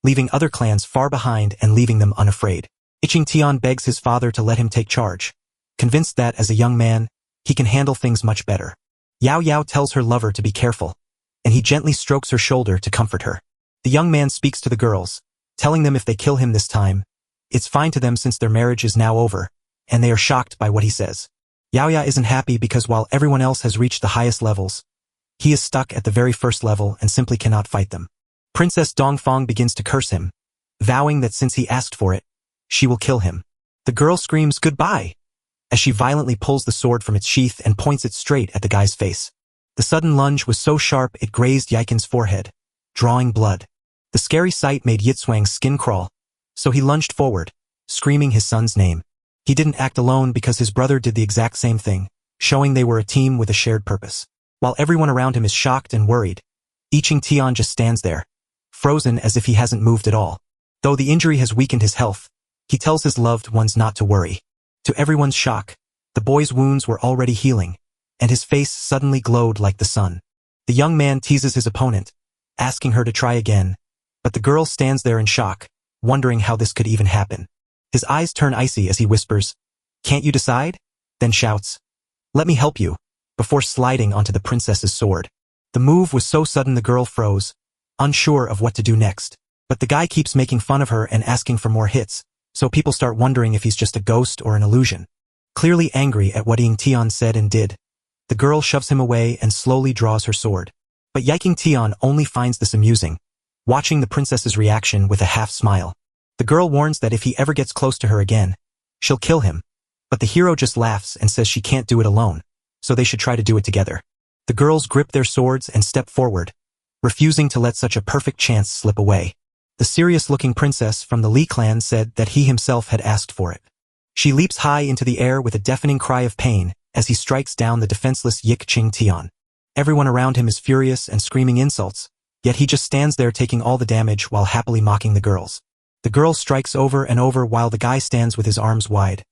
leaving other clans far behind and leaving them unafraid. Yiqing Tian begs his father to let him take charge, convinced that, as a young man, he can handle things much better. Yao Yao tells her lover to be careful, and he gently strokes her shoulder to comfort her. The young man speaks to the girls, telling them if they kill him this time, it's fine to them since their marriage is now over, and they are shocked by what he says. Yao Yao isn't happy because while everyone else has reached the highest levels, he is stuck at the very first level and simply cannot fight them. Princess Dongfang begins to curse him, vowing that since he asked for it, She will kill him. The girl screams goodbye as she violently pulls the sword from its sheath and points it straight at the guy's face. The sudden lunge was so sharp it grazed Yikin's forehead, drawing blood. The scary sight made Yitswang's skin crawl, so he lunged forward, screaming his son's name. He didn't act alone because his brother did the exact same thing, showing they were a team with a shared purpose. While everyone around him is shocked and worried, Yiching Tian just stands there, frozen as if he hasn't moved at all. Though the injury has weakened his health, he tells his loved ones not to worry. To everyone's shock, the boy's wounds were already healing, and his face suddenly glowed like the sun. The young man teases his opponent, asking her to try again, but the girl stands there in shock, wondering how this could even happen. His eyes turn icy as he whispers, "Can't you decide?" Then shouts, "Let me help you," before sliding onto the princess's sword. The move was so sudden the girl froze, unsure of what to do next. But the guy keeps making fun of her and asking for more hits, so people start wondering if he's just a ghost or an illusion. Clearly angry at what Ying Tian said and did, the girl shoves him away and slowly draws her sword. But Yiking Tian only finds this amusing, watching the princess's reaction with a half smile. The girl warns that if he ever gets close to her again, she'll kill him, but the hero just laughs and says she can't do it alone, so they should try to do it together. The girls grip their swords and step forward, refusing to let such a perfect chance slip away. The serious-looking princess from the Li clan said that he himself had asked for it. She leaps high into the air with a deafening cry of pain as he strikes down the defenseless Yiching Tian. Everyone around him is furious and screaming insults, yet he just stands there taking all the damage while happily mocking the girls. The girl strikes over and over while the guy stands with his arms wide,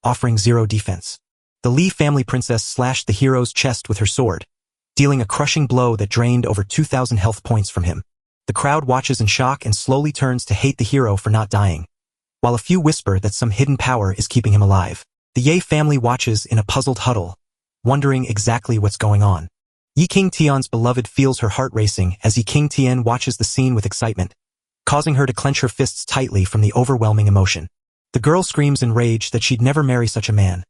offering zero defense. The Li family princess slashed the hero's chest with her sword, dealing a crushing blow that drained over 2,000 health points from him. The crowd watches in shock and slowly turns to hate the hero for not dying, while a few whisper that some hidden power is keeping him alive. The Ye family watches in a puzzled huddle, wondering exactly what's going on. Yiking Tian's beloved feels her heart racing as Yiking Tian watches the scene with excitement, causing her to clench her fists tightly from the overwhelming emotion. The girl screams in rage that she'd never marry such a man,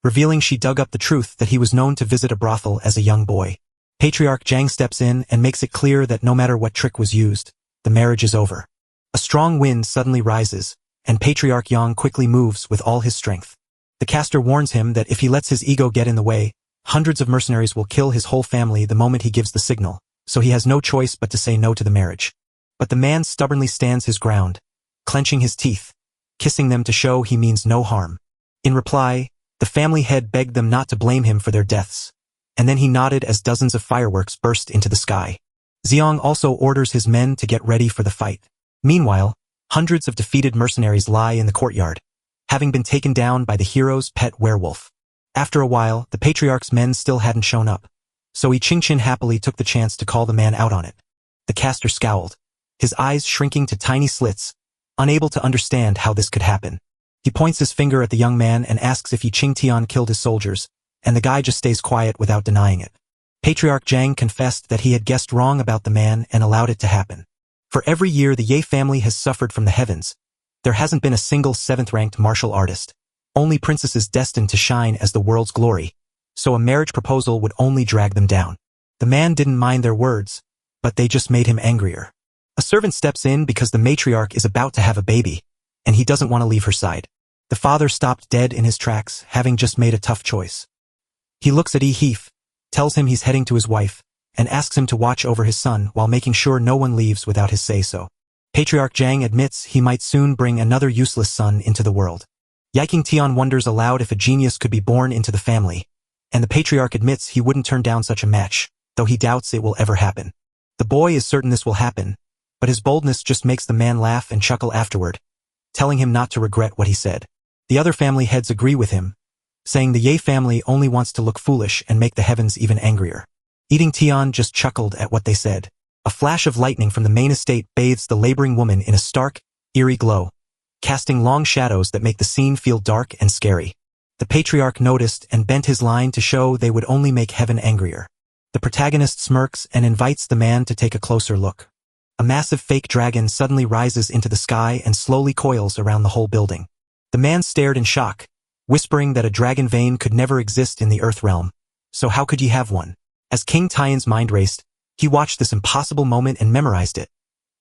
revealing she dug up the truth that he was known to visit a brothel as a young boy. Patriarch Zhang steps in and makes it clear that no matter what trick was used, the marriage is over. A strong wind suddenly rises, and Patriarch Yang quickly moves with all his strength. The caster warns him that if he lets his ego get in the way, hundreds of mercenaries will kill his whole family the moment he gives the signal, so he has no choice but to say no to the marriage. But the man stubbornly stands his ground, clenching his teeth, kissing them to show he means no harm. In reply, the family head begged them not to blame him for their deaths, and then he nodded as dozens of fireworks burst into the sky. Xiong also orders his men to get ready for the fight. Meanwhile, hundreds of defeated mercenaries lie in the courtyard, having been taken down by the hero's pet werewolf. After a while, the Patriarch's men still hadn't shown up, so Qingqin happily took the chance to call the man out on it. The caster scowled, his eyes shrinking to tiny slits, unable to understand how this could happen. He points his finger at the young man and asks if Yiching Tian killed his soldiers, and the guy just stays quiet without denying it. Patriarch Zhang confessed that he had guessed wrong about the man and allowed it to happen. For every year the Ye family has suffered from the heavens, there hasn't been a single 7th-ranked martial artist, only princesses destined to shine as the world's glory, so a marriage proposal would only drag them down. The man didn't mind their words, but they just made him angrier. A servant steps in because the matriarch is about to have a baby, and he doesn't want to leave her side. The father stopped dead in his tracks, having just made a tough choice. He looks at Heef, tells him he's heading to his wife, and asks him to watch over his son while making sure no one leaves without his say-so. Patriarch Zhang admits he might soon bring another useless son into the world. Yiking Tian wonders aloud if a genius could be born into the family, and the patriarch admits he wouldn't turn down such a match, though he doubts it will ever happen. The boy is certain this will happen, but his boldness just makes the man laugh and chuckle afterward, telling him not to regret what he said. The other family heads agree with him, saying the Ye family only wants to look foolish and make the heavens even angrier. Yiking Tian just chuckled at what they said. A flash of lightning from the main estate bathes the laboring woman in a stark, eerie glow, casting long shadows that make the scene feel dark and scary. The patriarch noticed and bent his line to show they would only make heaven angrier. The protagonist smirks and invites the man to take a closer look. A massive fake dragon suddenly rises into the sky and slowly coils around the whole building. The man stared in shock, whispering that a dragon vein could never exist in the Earth realm, so how could ye have one? As King Tian's mind raced, he watched this impossible moment and memorized it,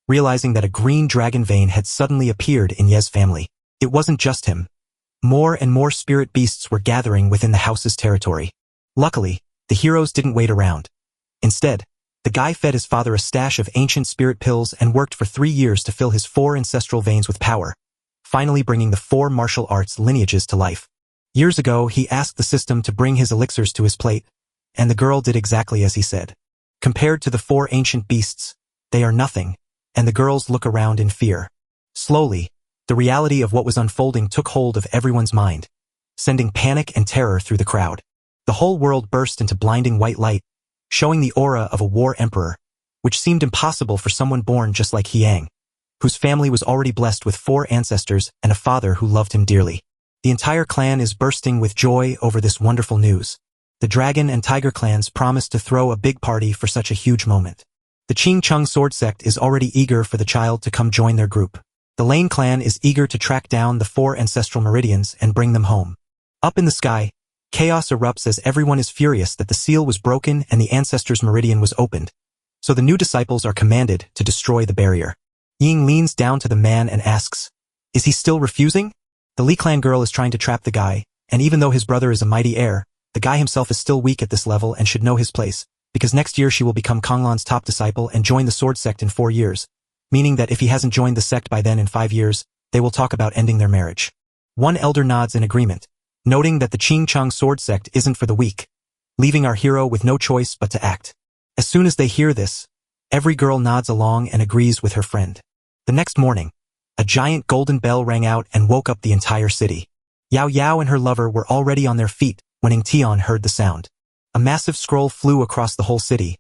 realizing that a green dragon vein had suddenly appeared in Ye's family. It wasn't just him. More and more spirit beasts were gathering within the house's territory. Luckily, the heroes didn't wait around. Instead, the guy fed his father a stash of ancient spirit pills and worked for 3 years to fill his 4 ancestral veins with power, finally bringing the 4 martial arts lineages to life. Years ago, he asked the system to bring his elixirs to his plate, and the girl did exactly as he said. Compared to the 4 ancient beasts, they are nothing, and the girls look around in fear. Slowly, the reality of what was unfolding took hold of everyone's mind, sending panic and terror through the crowd. The whole world burst into blinding white light, showing the aura of a war emperor, which seemed impossible for someone born just like Yang, whose family was already blessed with 4 ancestors and a father who loved him dearly. The entire clan is bursting with joy over this wonderful news. The Dragon and Tiger clans promised to throw a big party for such a huge moment. The Ching Chung sword sect is already eager for the child to come join their group. The Lane clan is eager to track down the 4 ancestral meridians and bring them home. Up in the sky, chaos erupts as everyone is furious that the seal was broken and the ancestors' meridian was opened. So the new disciples are commanded to destroy the barrier. Ying leans down to the man and asks, "Is he still refusing?" The Li clan girl is trying to trap the guy, and even though his brother is a mighty heir, the guy himself is still weak at this level and should know his place, because next year she will become Konglan's top disciple and join the sword sect in 4 years, meaning that if he hasn't joined the sect by then in 5 years, they will talk about ending their marriage. One elder nods in agreement, noting that the Ching Chung sword sect isn't for the weak, leaving our hero with no choice but to act. As soon as they hear this, every girl nods along and agrees with her friend. The next morning, a giant golden bell rang out and woke up the entire city. Yao Yao and her lover were already on their feet when Ing Tian heard the sound. A massive scroll flew across the whole city,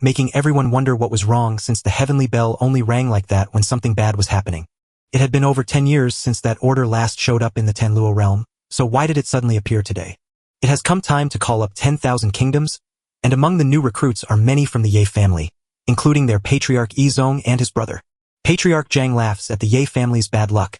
making everyone wonder what was wrong since the heavenly bell only rang like that when something bad was happening. It had been over 10 years since that order last showed up in the Tanluo realm, so why did it suddenly appear today? It has come time to call up 10,000 kingdoms, and among the new recruits are many from the Ye family, including their patriarch Yizong and his brother. Patriarch Zhang laughs at the Ye family's bad luck,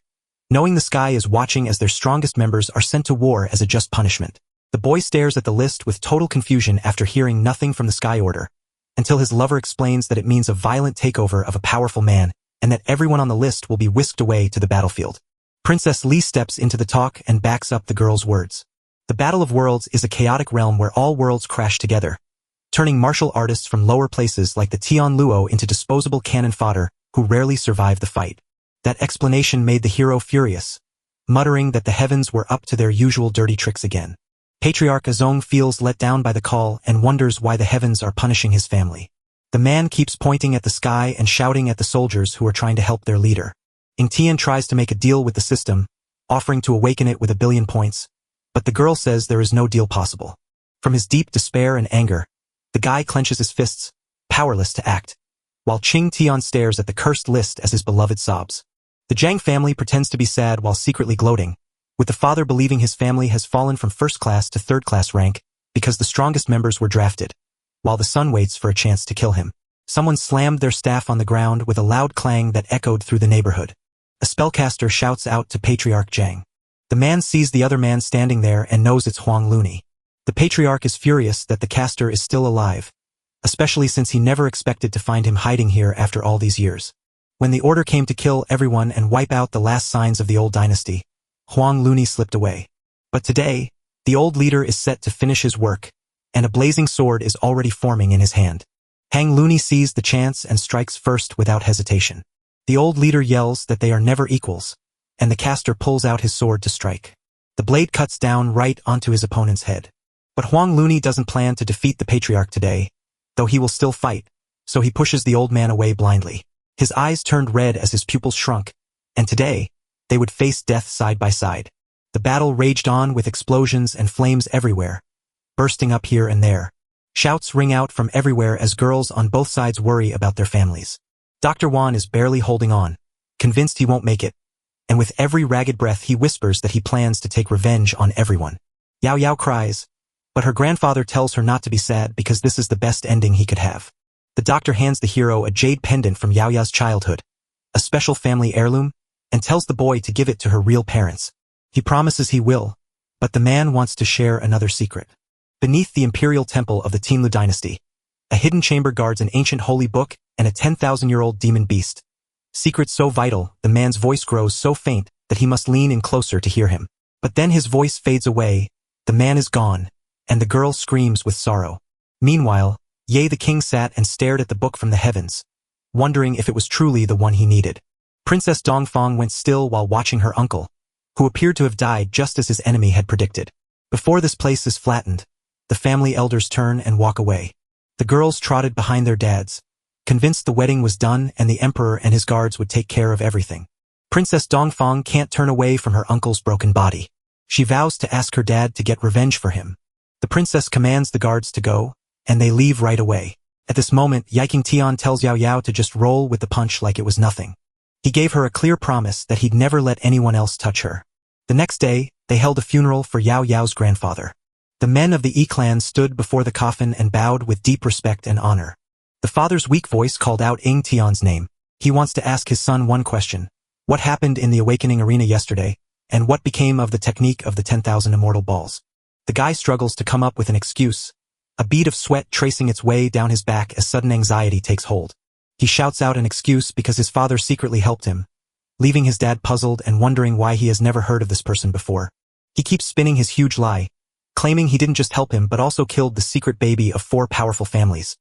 knowing the sky is watching as their strongest members are sent to war as a just punishment. The boy stares at the list with total confusion after hearing nothing from the sky order, until his lover explains that it means a violent takeover of a powerful man, and that everyone on the list will be whisked away to the battlefield. Princess Li steps into the talk and backs up the girl's words. The Battle of Worlds is a chaotic realm where all worlds crash together, turning martial artists from lower places like the Tian Luo into disposable cannon fodder who rarely survive the fight. That explanation made the hero furious, muttering that the heavens were up to their usual dirty tricks again. Patriarch Azong feels let down by the call and wonders why the heavens are punishing his family. The man keeps pointing at the sky and shouting at the soldiers who are trying to help their leader. Ing Tian tries to make a deal with the system, offering to awaken it with 1 billion points, but the girl says there is no deal possible. From his deep despair and anger, the guy clenches his fists, powerless to act, while Ching Tian stares at the cursed list as his beloved sobs. The Zhang family pretends to be sad while secretly gloating, with the father believing his family has fallen from 1st class to 3rd class rank because the strongest members were drafted, while the son waits for a chance to kill him. Someone slammed their staff on the ground with a loud clang that echoed through the neighborhood. A spellcaster shouts out to Patriarch Zhang. The man sees the other man standing there and knows it's Huang Luni. The Patriarch is furious that the caster is still alive, especially since he never expected to find him hiding here after all these years. When the order came to kill everyone and wipe out the last signs of the old dynasty, Huang Luni slipped away. But today, the old leader is set to finish his work, and a blazing sword is already forming in his hand. Hang Luni sees the chance and strikes first without hesitation. The old leader yells that they are never equals, and the caster pulls out his sword to strike. The blade cuts down right onto his opponent's head. But Huang Luni doesn't plan to defeat the Patriarch today, though he will still fight, so he pushes the old man away blindly. His eyes turned red as his pupils shrunk, and today, they would face death side by side. The battle raged on with explosions and flames everywhere, bursting up here and there. Shouts ring out from everywhere as girls on both sides worry about their families. Dr. Wan is barely holding on, convinced he won't make it, and with every ragged breath he whispers that he plans to take revenge on everyone. Yao Yao cries, but her grandfather tells her not to be sad because this is the best ending he could have. The doctor hands the hero a jade pendant from Yao Yao's childhood, a special family heirloom, and tells the boy to give it to her real parents. He promises he will, but the man wants to share another secret. Beneath the imperial temple of the Tianlu dynasty, a hidden chamber guards an ancient holy book and a 10,000-year-old demon beast. Secrets so vital, the man's voice grows so faint that he must lean in closer to hear him. But then his voice fades away, the man is gone, and the girl screams with sorrow. Meanwhile, Ye the king sat and stared at the book from the heavens, wondering if it was truly the one he needed. Princess Dongfang went still while watching her uncle, who appeared to have died just as his enemy had predicted. Before this place is flattened, the family elders turn and walk away. The girls trotted behind their dads, convinced the wedding was done and the emperor and his guards would take care of everything. Princess Dongfang can't turn away from her uncle's broken body. She vows to ask her dad to get revenge for him. The princess commands the guards to go, and they leave right away. At this moment, Yiking Tian tells Yao Yao to just roll with the punch like it was nothing. He gave her a clear promise that he'd never let anyone else touch her. The next day, they held a funeral for Yao Yao's grandfather. The men of the Yi clan stood before the coffin and bowed with deep respect and honor. The father's weak voice called out Ying Tian's name. He wants to ask his son one question. What happened in the awakening arena yesterday, and what became of the technique of the 10,000 immortal balls? The guy struggles to come up with an excuse, a bead of sweat tracing its way down his back as sudden anxiety takes hold. He shouts out an excuse because his father secretly helped him, leaving his dad puzzled and wondering why he has never heard of this person before. He keeps spinning his huge lie, claiming he didn't just help him but also killed the secret baby of 4 powerful families.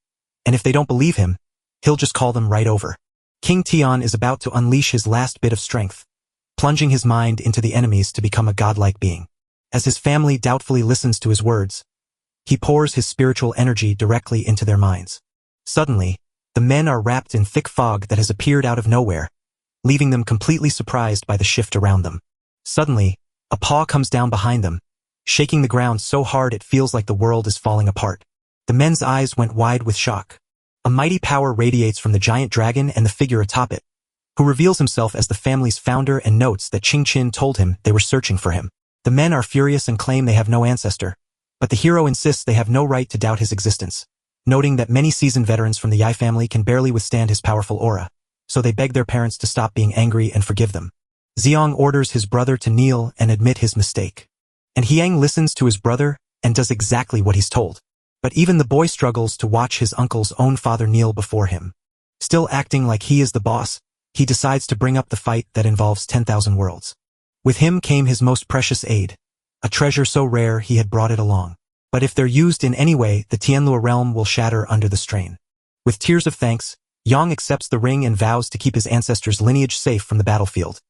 And if they don't believe him, he'll just call them right over. King Tian is about to unleash his last bit of strength, plunging his mind into the enemies to become a godlike being. As his family doubtfully listens to his words, he pours his spiritual energy directly into their minds. Suddenly, the men are wrapped in thick fog that has appeared out of nowhere, leaving them completely surprised by the shift around them. Suddenly, a paw comes down behind them, shaking the ground so hard it feels like the world is falling apart. The men's eyes went wide with shock. A mighty power radiates from the giant dragon and the figure atop it, who reveals himself as the family's founder and notes that Qing Qin told him they were searching for him. The men are furious and claim they have no ancestor, but the hero insists they have no right to doubt his existence, noting that many seasoned veterans from the Yi family can barely withstand his powerful aura, so they beg their parents to stop being angry and forgive them. Xiong orders his brother to kneel and admit his mistake. And Hiang listens to his brother and does exactly what he's told. But even the boy struggles to watch his uncle's own father kneel before him. Still acting like he is the boss, he decides to bring up the fight that involves 10,000 worlds. With him came his most precious aid, a treasure so rare he had brought it along. But if they're used in any way, the Tianluo realm will shatter under the strain. With tears of thanks, Yang accepts the ring and vows to keep his ancestors' lineage safe from the battlefield,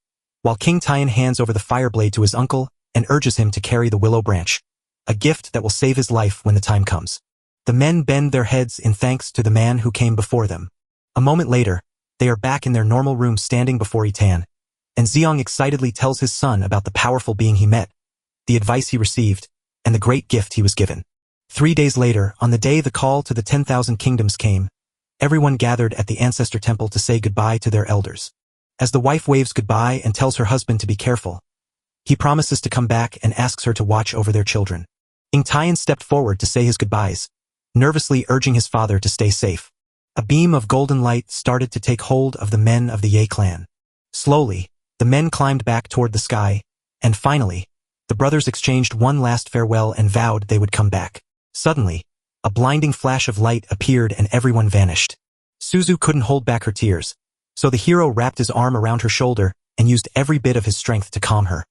while King Tian hands over the fire blade to his uncle and urges him to carry the willow branch, a gift that will save his life when the time comes. The men bend their heads in thanks to the man who came before them. A moment later, they are back in their normal room standing before Yitan, and Xiong excitedly tells his son about the powerful being he met, the advice he received, and the great gift he was given. 3 days later, on the day the call to the 10,000 kingdoms came, everyone gathered at the ancestor temple to say goodbye to their elders. As the wife waves goodbye and tells her husband to be careful, he promises to come back and asks her to watch over their children. Ying Tian stepped forward to say his goodbyes, nervously urging his father to stay safe. A beam of golden light started to take hold of the men of the Ye clan. Slowly, the men climbed back toward the sky, and finally, the brothers exchanged one last farewell and vowed they would come back. Suddenly, a blinding flash of light appeared and everyone vanished. Suzu couldn't hold back her tears, so the hero wrapped his arm around her shoulder and used every bit of his strength to calm her,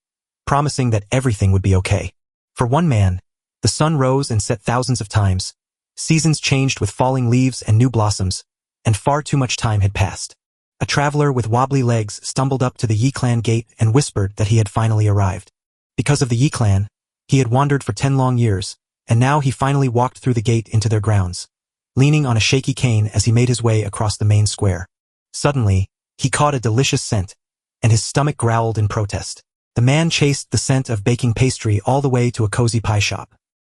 promising that everything would be okay. For one man, the sun rose and set thousands of times, seasons changed with falling leaves and new blossoms, and far too much time had passed. A traveler with wobbly legs stumbled up to the Yi clan gate and whispered that he had finally arrived. Because of the Yi clan, he had wandered for 10 long years, and now he finally walked through the gate into their grounds, leaning on a shaky cane as he made his way across the main square. Suddenly, he caught a delicious scent, and his stomach growled in protest. The man chased the scent of baking pastry all the way to a cozy pie shop.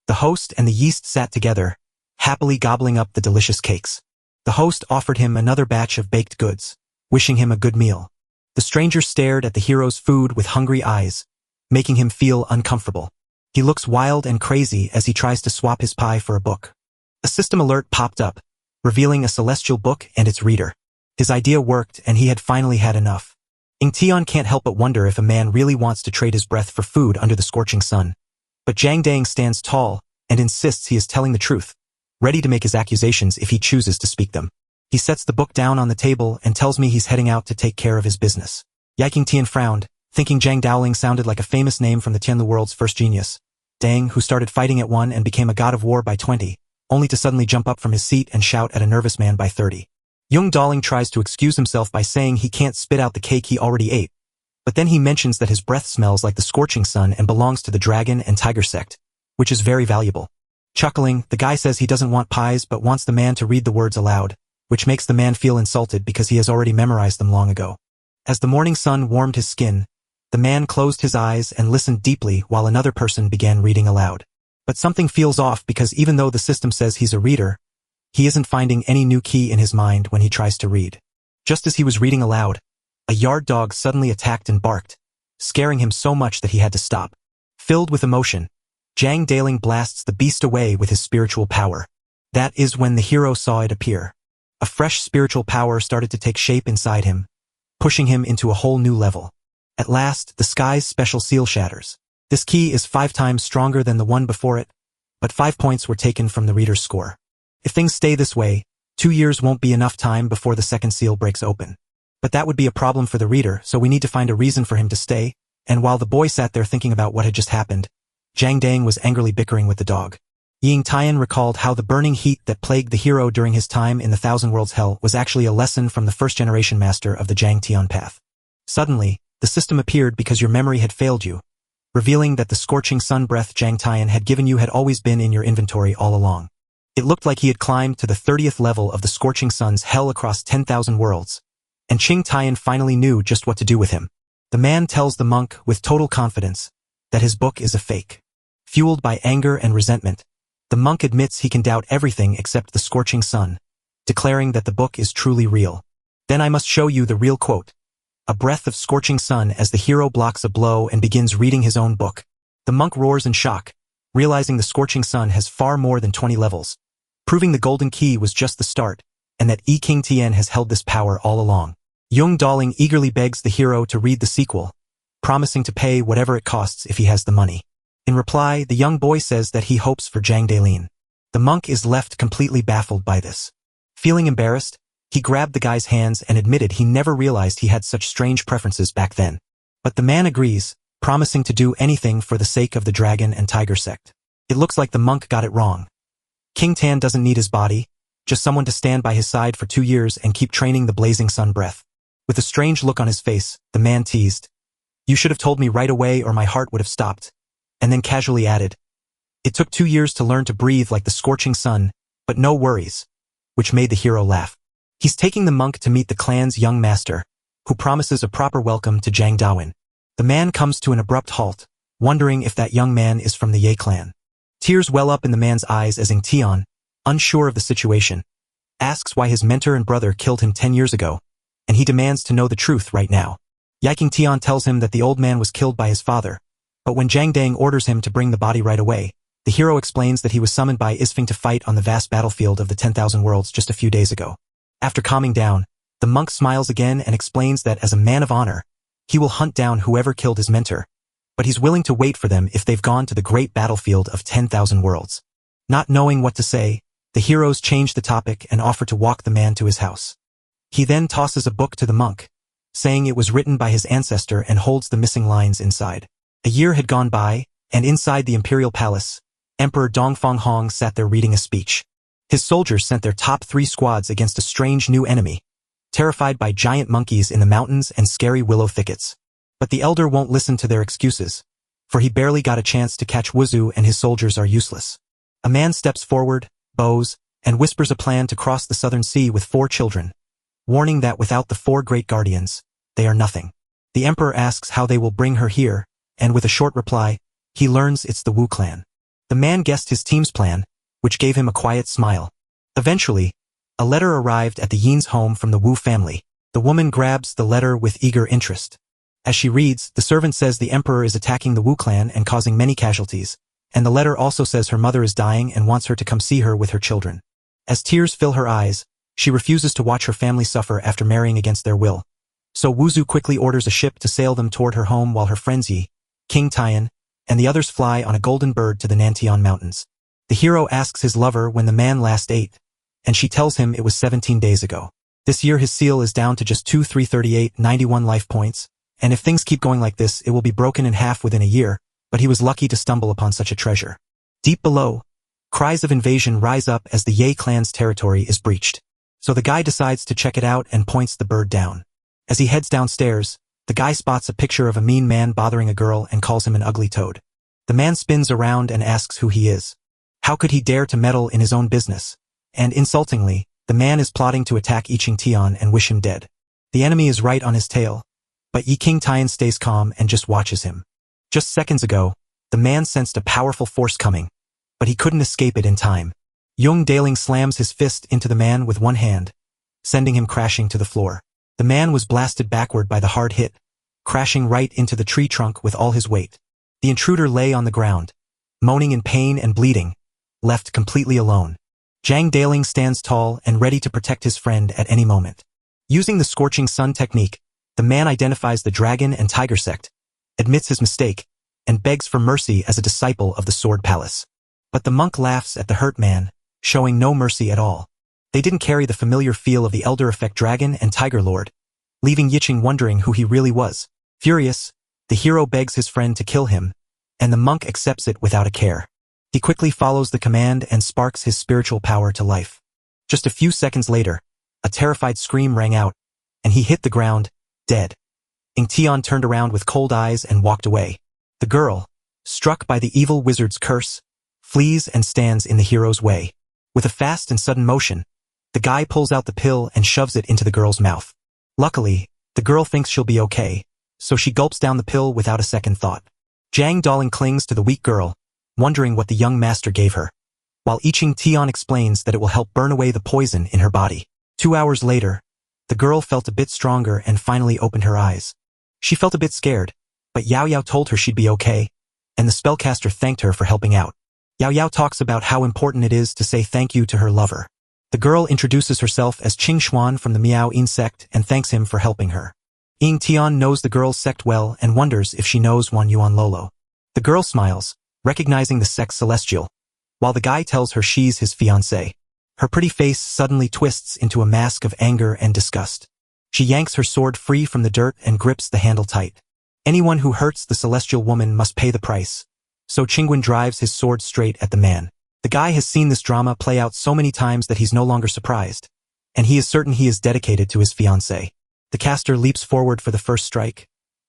The host and the yeast sat together, happily gobbling up the delicious cakes. The host offered him another batch of baked goods, wishing him a good meal. The stranger stared at the hero's food with hungry eyes, making him feel uncomfortable. He looks wild and crazy as he tries to swap his pie for a book. A system alert popped up, revealing a celestial book and its reader. His idea worked and he had finally had enough. Ying Tian can't help but wonder if a man really wants to trade his breath for food under the scorching sun. But Zhang Dang stands tall and insists he is telling the truth, ready to make his accusations if he chooses to speak them. He sets the book down on the table and tells me he's heading out to take care of his business. Yiking Tian frowned, thinking Zhang Dowling sounded like a famous name from the Tianlu world's first genius. Dang, who started fighting at 1 and became a god of war by 20, only to suddenly jump up from his seat and shout at a nervous man by 30. Young Dowling tries to excuse himself by saying he can't spit out the cake he already ate, but then he mentions that his breath smells like the scorching sun and belongs to the dragon and tiger sect, which is very valuable. Chuckling, the guy says he doesn't want pies but wants the man to read the words aloud, which makes the man feel insulted because he has already memorized them long ago. As the morning sun warmed his skin, the man closed his eyes and listened deeply while another person began reading aloud. But something feels off because even though the system says he's a reader, he isn't finding any new key in his mind when he tries to read. Just as he was reading aloud, a yard dog suddenly attacked and barked, scaring him so much that he had to stop. Filled with emotion, Zhang Dowling blasts the beast away with his spiritual power. That is when the hero saw it appear. A fresh spiritual power started to take shape inside him, pushing him into a whole new level. At last, the sky's special seal shatters. This key is 5 times stronger than the one before it, but 5 points were taken from the reader's score. If things stay this way, 2 years won't be enough time before the second seal breaks open. But that would be a problem for the reader, so we need to find a reason for him to stay, and while the boy sat there thinking about what had just happened, Zhang Dang was angrily bickering with the dog. Ying Tian recalled how the burning heat that plagued the hero during his time in the Thousand Worlds Hell was actually a lesson from the first-generation master of the Zhang Tian path. Suddenly, the system appeared because your memory had failed you, revealing that the scorching sun breath Zhang Tian had given you had always been in your inventory all along. It looked like he had climbed to the 30th level of the scorching sun's hell across 10,000 worlds, and Qing Tian finally knew just what to do with him. The man tells the monk with total confidence that his book is a fake. Fueled by anger and resentment, the monk admits he can doubt everything except the scorching sun, declaring that the book is truly real. Then I must show you the real quote. A breath of scorching sun as the hero blocks a blow and begins reading his own book. The monk roars in shock, realizing the scorching sun has far more than 20 levels, proving the golden key was just the start, and that King Tian has held this power all along. Young Dowling eagerly begs the hero to read the sequel, promising to pay whatever it costs if he has the money. In reply, the young boy says that he hopes for Zhang Dowling. The monk is left completely baffled by this. Feeling embarrassed, he grabbed the guy's hands and admitted he never realized he had such strange preferences back then. But the man agrees, promising to do anything for the sake of the dragon and tiger sect. It looks like the monk got it wrong. King Tan doesn't need his body, just someone to stand by his side for 2 years and keep training the blazing sun breath. With a strange look on his face, the man teased, "You should have told me right away or my heart would have stopped," and then casually added, "It took 2 years to learn to breathe like the scorching sun, but no worries," which made the hero laugh. He's taking the monk to meet the clan's young master, who promises a proper welcome to Zhang Dowling. The man comes to an abrupt halt, wondering if that young man is from the Ye clan. Tears well up in the man's eyes as Ying Tian, unsure of the situation, asks why his mentor and brother killed him 10 years ago, and he demands to know the truth right now. King Tian tells him that the old man was killed by his father, but when Zhang Dang orders him to bring the body right away, the hero explains that he was summoned by Isfeng to fight on the vast battlefield of the 10,000 worlds just a few days ago. After calming down, the monk smiles again and explains that as a man of honor, he will hunt down whoever killed his mentor, but he's willing to wait for them if they've gone to the great battlefield of 10,000 worlds. Not knowing what to say, the heroes change the topic and offer to walk the man to his house. He then tosses a book to the monk, saying it was written by his ancestor and holds the missing lines inside. A year had gone by, and inside the imperial palace, Emperor Dongfang Hong sat there reading a speech. His soldiers sent their top 3 squads against a strange new enemy, terrified by giant monkeys in the mountains and scary willow thickets. But the elder won't listen to their excuses, for he barely got a chance to catch Wuzu and his soldiers are useless. A man steps forward, bows, and whispers a plan to cross the southern sea with 4 children, warning that without the 4 great guardians, they are nothing. The emperor asks how they will bring her here, and with a short reply, he learns it's the Wu clan. The man guessed his team's plan, which gave him a quiet smile. Eventually, a letter arrived at the Yin's home from the Wu family. The woman grabs the letter with eager interest. As she reads, the servant says the emperor is attacking the Wu clan and causing many casualties, and the letter also says her mother is dying and wants her to come see her with her children. As tears fill her eyes, she refuses to watch her family suffer after marrying against their will. So Wuzu quickly orders a ship to sail them toward her home while her friends Yi, King Tian, and the others fly on a golden bird to the Nantian mountains. The hero asks his lover when the man last ate, and she tells him it was 17 days ago. This year his seal is down to just 2,338.91 life points, and if things keep going like this, it will be broken in half within a year, but he was lucky to stumble upon such a treasure. Deep below, cries of invasion rise up as the Ye clan's territory is breached. So the guy decides to check it out and points the bird down. As he heads downstairs, the guy spots a picture of a mean man bothering a girl and calls him an ugly toad. The man spins around and asks who he is. How could he dare to meddle in his own business? And insultingly, the man is plotting to attack Yi Qingtian and wish him dead. The enemy is right on his tail, but Yi Qingtian stays calm and just watches him. Just seconds ago, the man sensed a powerful force coming, but he couldn't escape it in time. Jung Daling slams his fist into the man with one hand, sending him crashing to the floor. The man was blasted backward by the hard hit, crashing right into the tree trunk with all his weight. The intruder lay on the ground, moaning in pain and bleeding, left completely alone. Jang Daling stands tall and ready to protect his friend at any moment. Using the scorching sun technique, the man identifies the dragon and tiger sect, admits his mistake, and begs for mercy as a disciple of the Sword Palace. But the monk laughs at the hurt man, showing no mercy at all. They didn't carry the familiar feel of the Elder Effect Dragon and Tiger Lord, leaving Yiqing wondering who he really was. Furious, the hero begs his friend to kill him, and the monk accepts it without a care. He quickly follows the command and sparks his spiritual power to life. Just a few seconds later, a terrified scream rang out, and he hit the ground, dead. Yingtian turned around with cold eyes and walked away. The girl, struck by the evil wizard's curse, flees and stands in the hero's way. With a fast and sudden motion, the guy pulls out the pill and shoves it into the girl's mouth. Luckily, the girl thinks she'll be okay, so she gulps down the pill without a second thought. Jang Daling clings to the weak girl, wondering what the young master gave her, while Yi Qingtian explains that it will help burn away the poison in her body. 2 hours later, the girl felt a bit stronger and finally opened her eyes. She felt a bit scared, but Yao Yao told her she'd be okay, and the spellcaster thanked her for helping out. Yao Yao talks about how important it is to say thank you to her lover. The girl introduces herself as Qing Xuan from the Miao Yin sect and thanks him for helping her. Ying Tian knows the girl's sect well and wonders if she knows Wan Yuan Lolo. The girl smiles, recognizing the sect's celestial, while the guy tells her she's his fiancé. Her pretty face suddenly twists into a mask of anger and disgust. She yanks her sword free from the dirt and grips the handle tight. Anyone who hurts the celestial woman must pay the price. So Qingwen drives his sword straight at the man. The guy has seen this drama play out so many times that he's no longer surprised, and he is certain he is dedicated to his fiancée. The caster leaps forward for the first strike,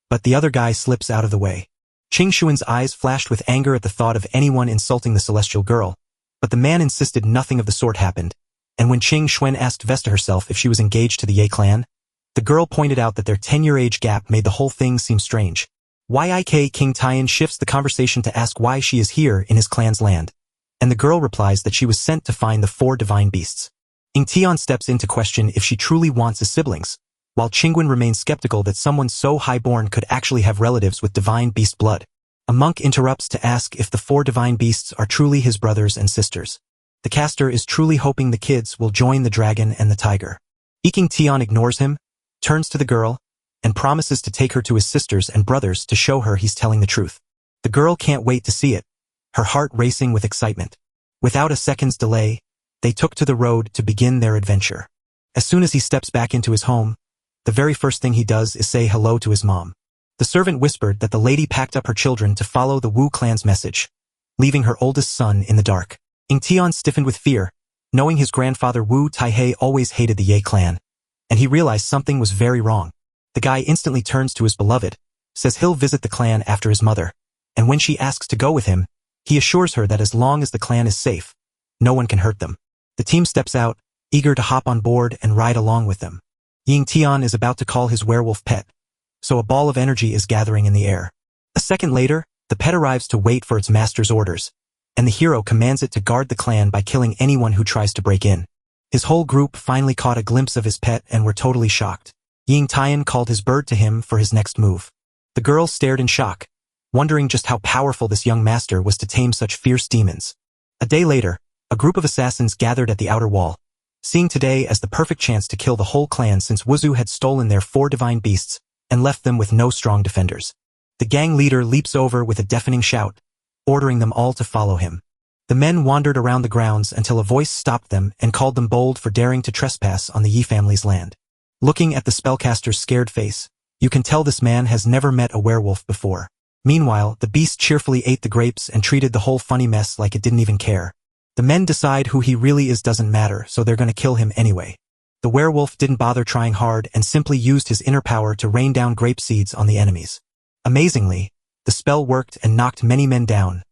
but the other guy slips out of the way. Qing Xuan's eyes flashed with anger at the thought of anyone insulting the celestial girl, but the man insisted nothing of the sort happened, and when Qing Xuan asked Vesta herself if she was engaged to the Ye clan, the girl pointed out that their 10-year age gap made the whole thing seem strange. Yik King Tian shifts the conversation to ask why she is here in his clan's land, and the girl replies that she was sent to find the 4 divine beasts. Yingtian steps in to question if she truly wants his siblings, while Qingwen remains skeptical that someone so highborn could actually have relatives with divine beast blood. A monk interrupts to ask if the 4 divine beasts are truly his brothers and sisters. The caster is truly hoping the kids will join the dragon and the tiger. Yi Qingtian ignores him, turns to the girl, and promises to take her to his sisters and brothers to show her he's telling the truth. The girl can't wait to see it, her heart racing with excitement. Without a second's delay, they took to the road to begin their adventure. As soon as he steps back into his home, the very first thing he does is say hello to his mom. The servant whispered that the lady packed up her children to follow the Wu clan's message, leaving her oldest son in the dark. Yingtian stiffened with fear, knowing his grandfather Wu Taihei always hated the Ye clan, and he realized something was very wrong. The guy instantly turns to his beloved, says he'll visit the clan after his mother, and when she asks to go with him, he assures her that as long as the clan is safe, no one can hurt them. The team steps out, eager to hop on board and ride along with them. Yingtian is about to call his werewolf pet, so a ball of energy is gathering in the air. A second later, the pet arrives to wait for its master's orders, and the hero commands it to guard the clan by killing anyone who tries to break in. His whole group finally caught a glimpse of his pet and were totally shocked. Yingtian called his bird to him for his next move. The girl stared in shock, wondering just how powerful this young master was to tame such fierce demons. A day later, a group of assassins gathered at the outer wall, seeing today as the perfect chance to kill the whole clan since Wuzu had stolen their 4 divine beasts and left them with no strong defenders. The gang leader leaps over with a deafening shout, ordering them all to follow him. The men wandered around the grounds until a voice stopped them and called them bold for daring to trespass on the Yi family's land. Looking at the spellcaster's scared face, You can tell this man has never met a werewolf before. Meanwhile, the beast cheerfully ate the grapes and treated the whole funny mess like it didn't even care. The men decide who he really is doesn't matter, so they're gonna kill him anyway. The werewolf didn't bother trying hard and simply used his inner power to rain down grape seeds on the enemies. Amazingly, the spell worked and knocked many men down,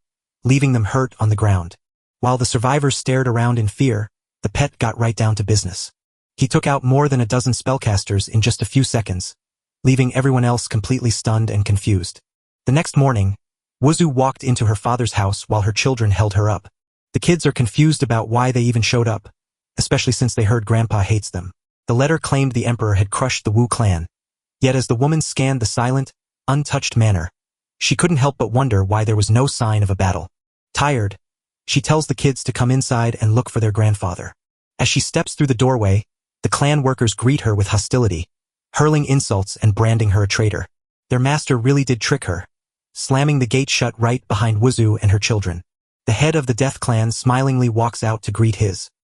leaving them hurt on the ground. While the survivors stared around in fear, the pet got right down to business. He took out more than a dozen spellcasters in just a few seconds, leaving everyone else completely stunned and confused. The next morning, Wuzu walked into her father's house while her children held her up. The kids are confused about why they even showed up, especially since they heard Grandpa hates them. The letter claimed the Emperor had crushed the Wu clan. Yet as the woman scanned the silent, untouched manor, she couldn't help but wonder why there was no sign of a battle. Tired, she tells the kids to come inside and look for their grandfather. As she steps through the doorway, the clan workers greet her with hostility, hurling insults and branding her a traitor. Their master really did trick her, slamming the gate shut right behind Wuzu and her children. The head of the Death Clan smilingly walks out to greet his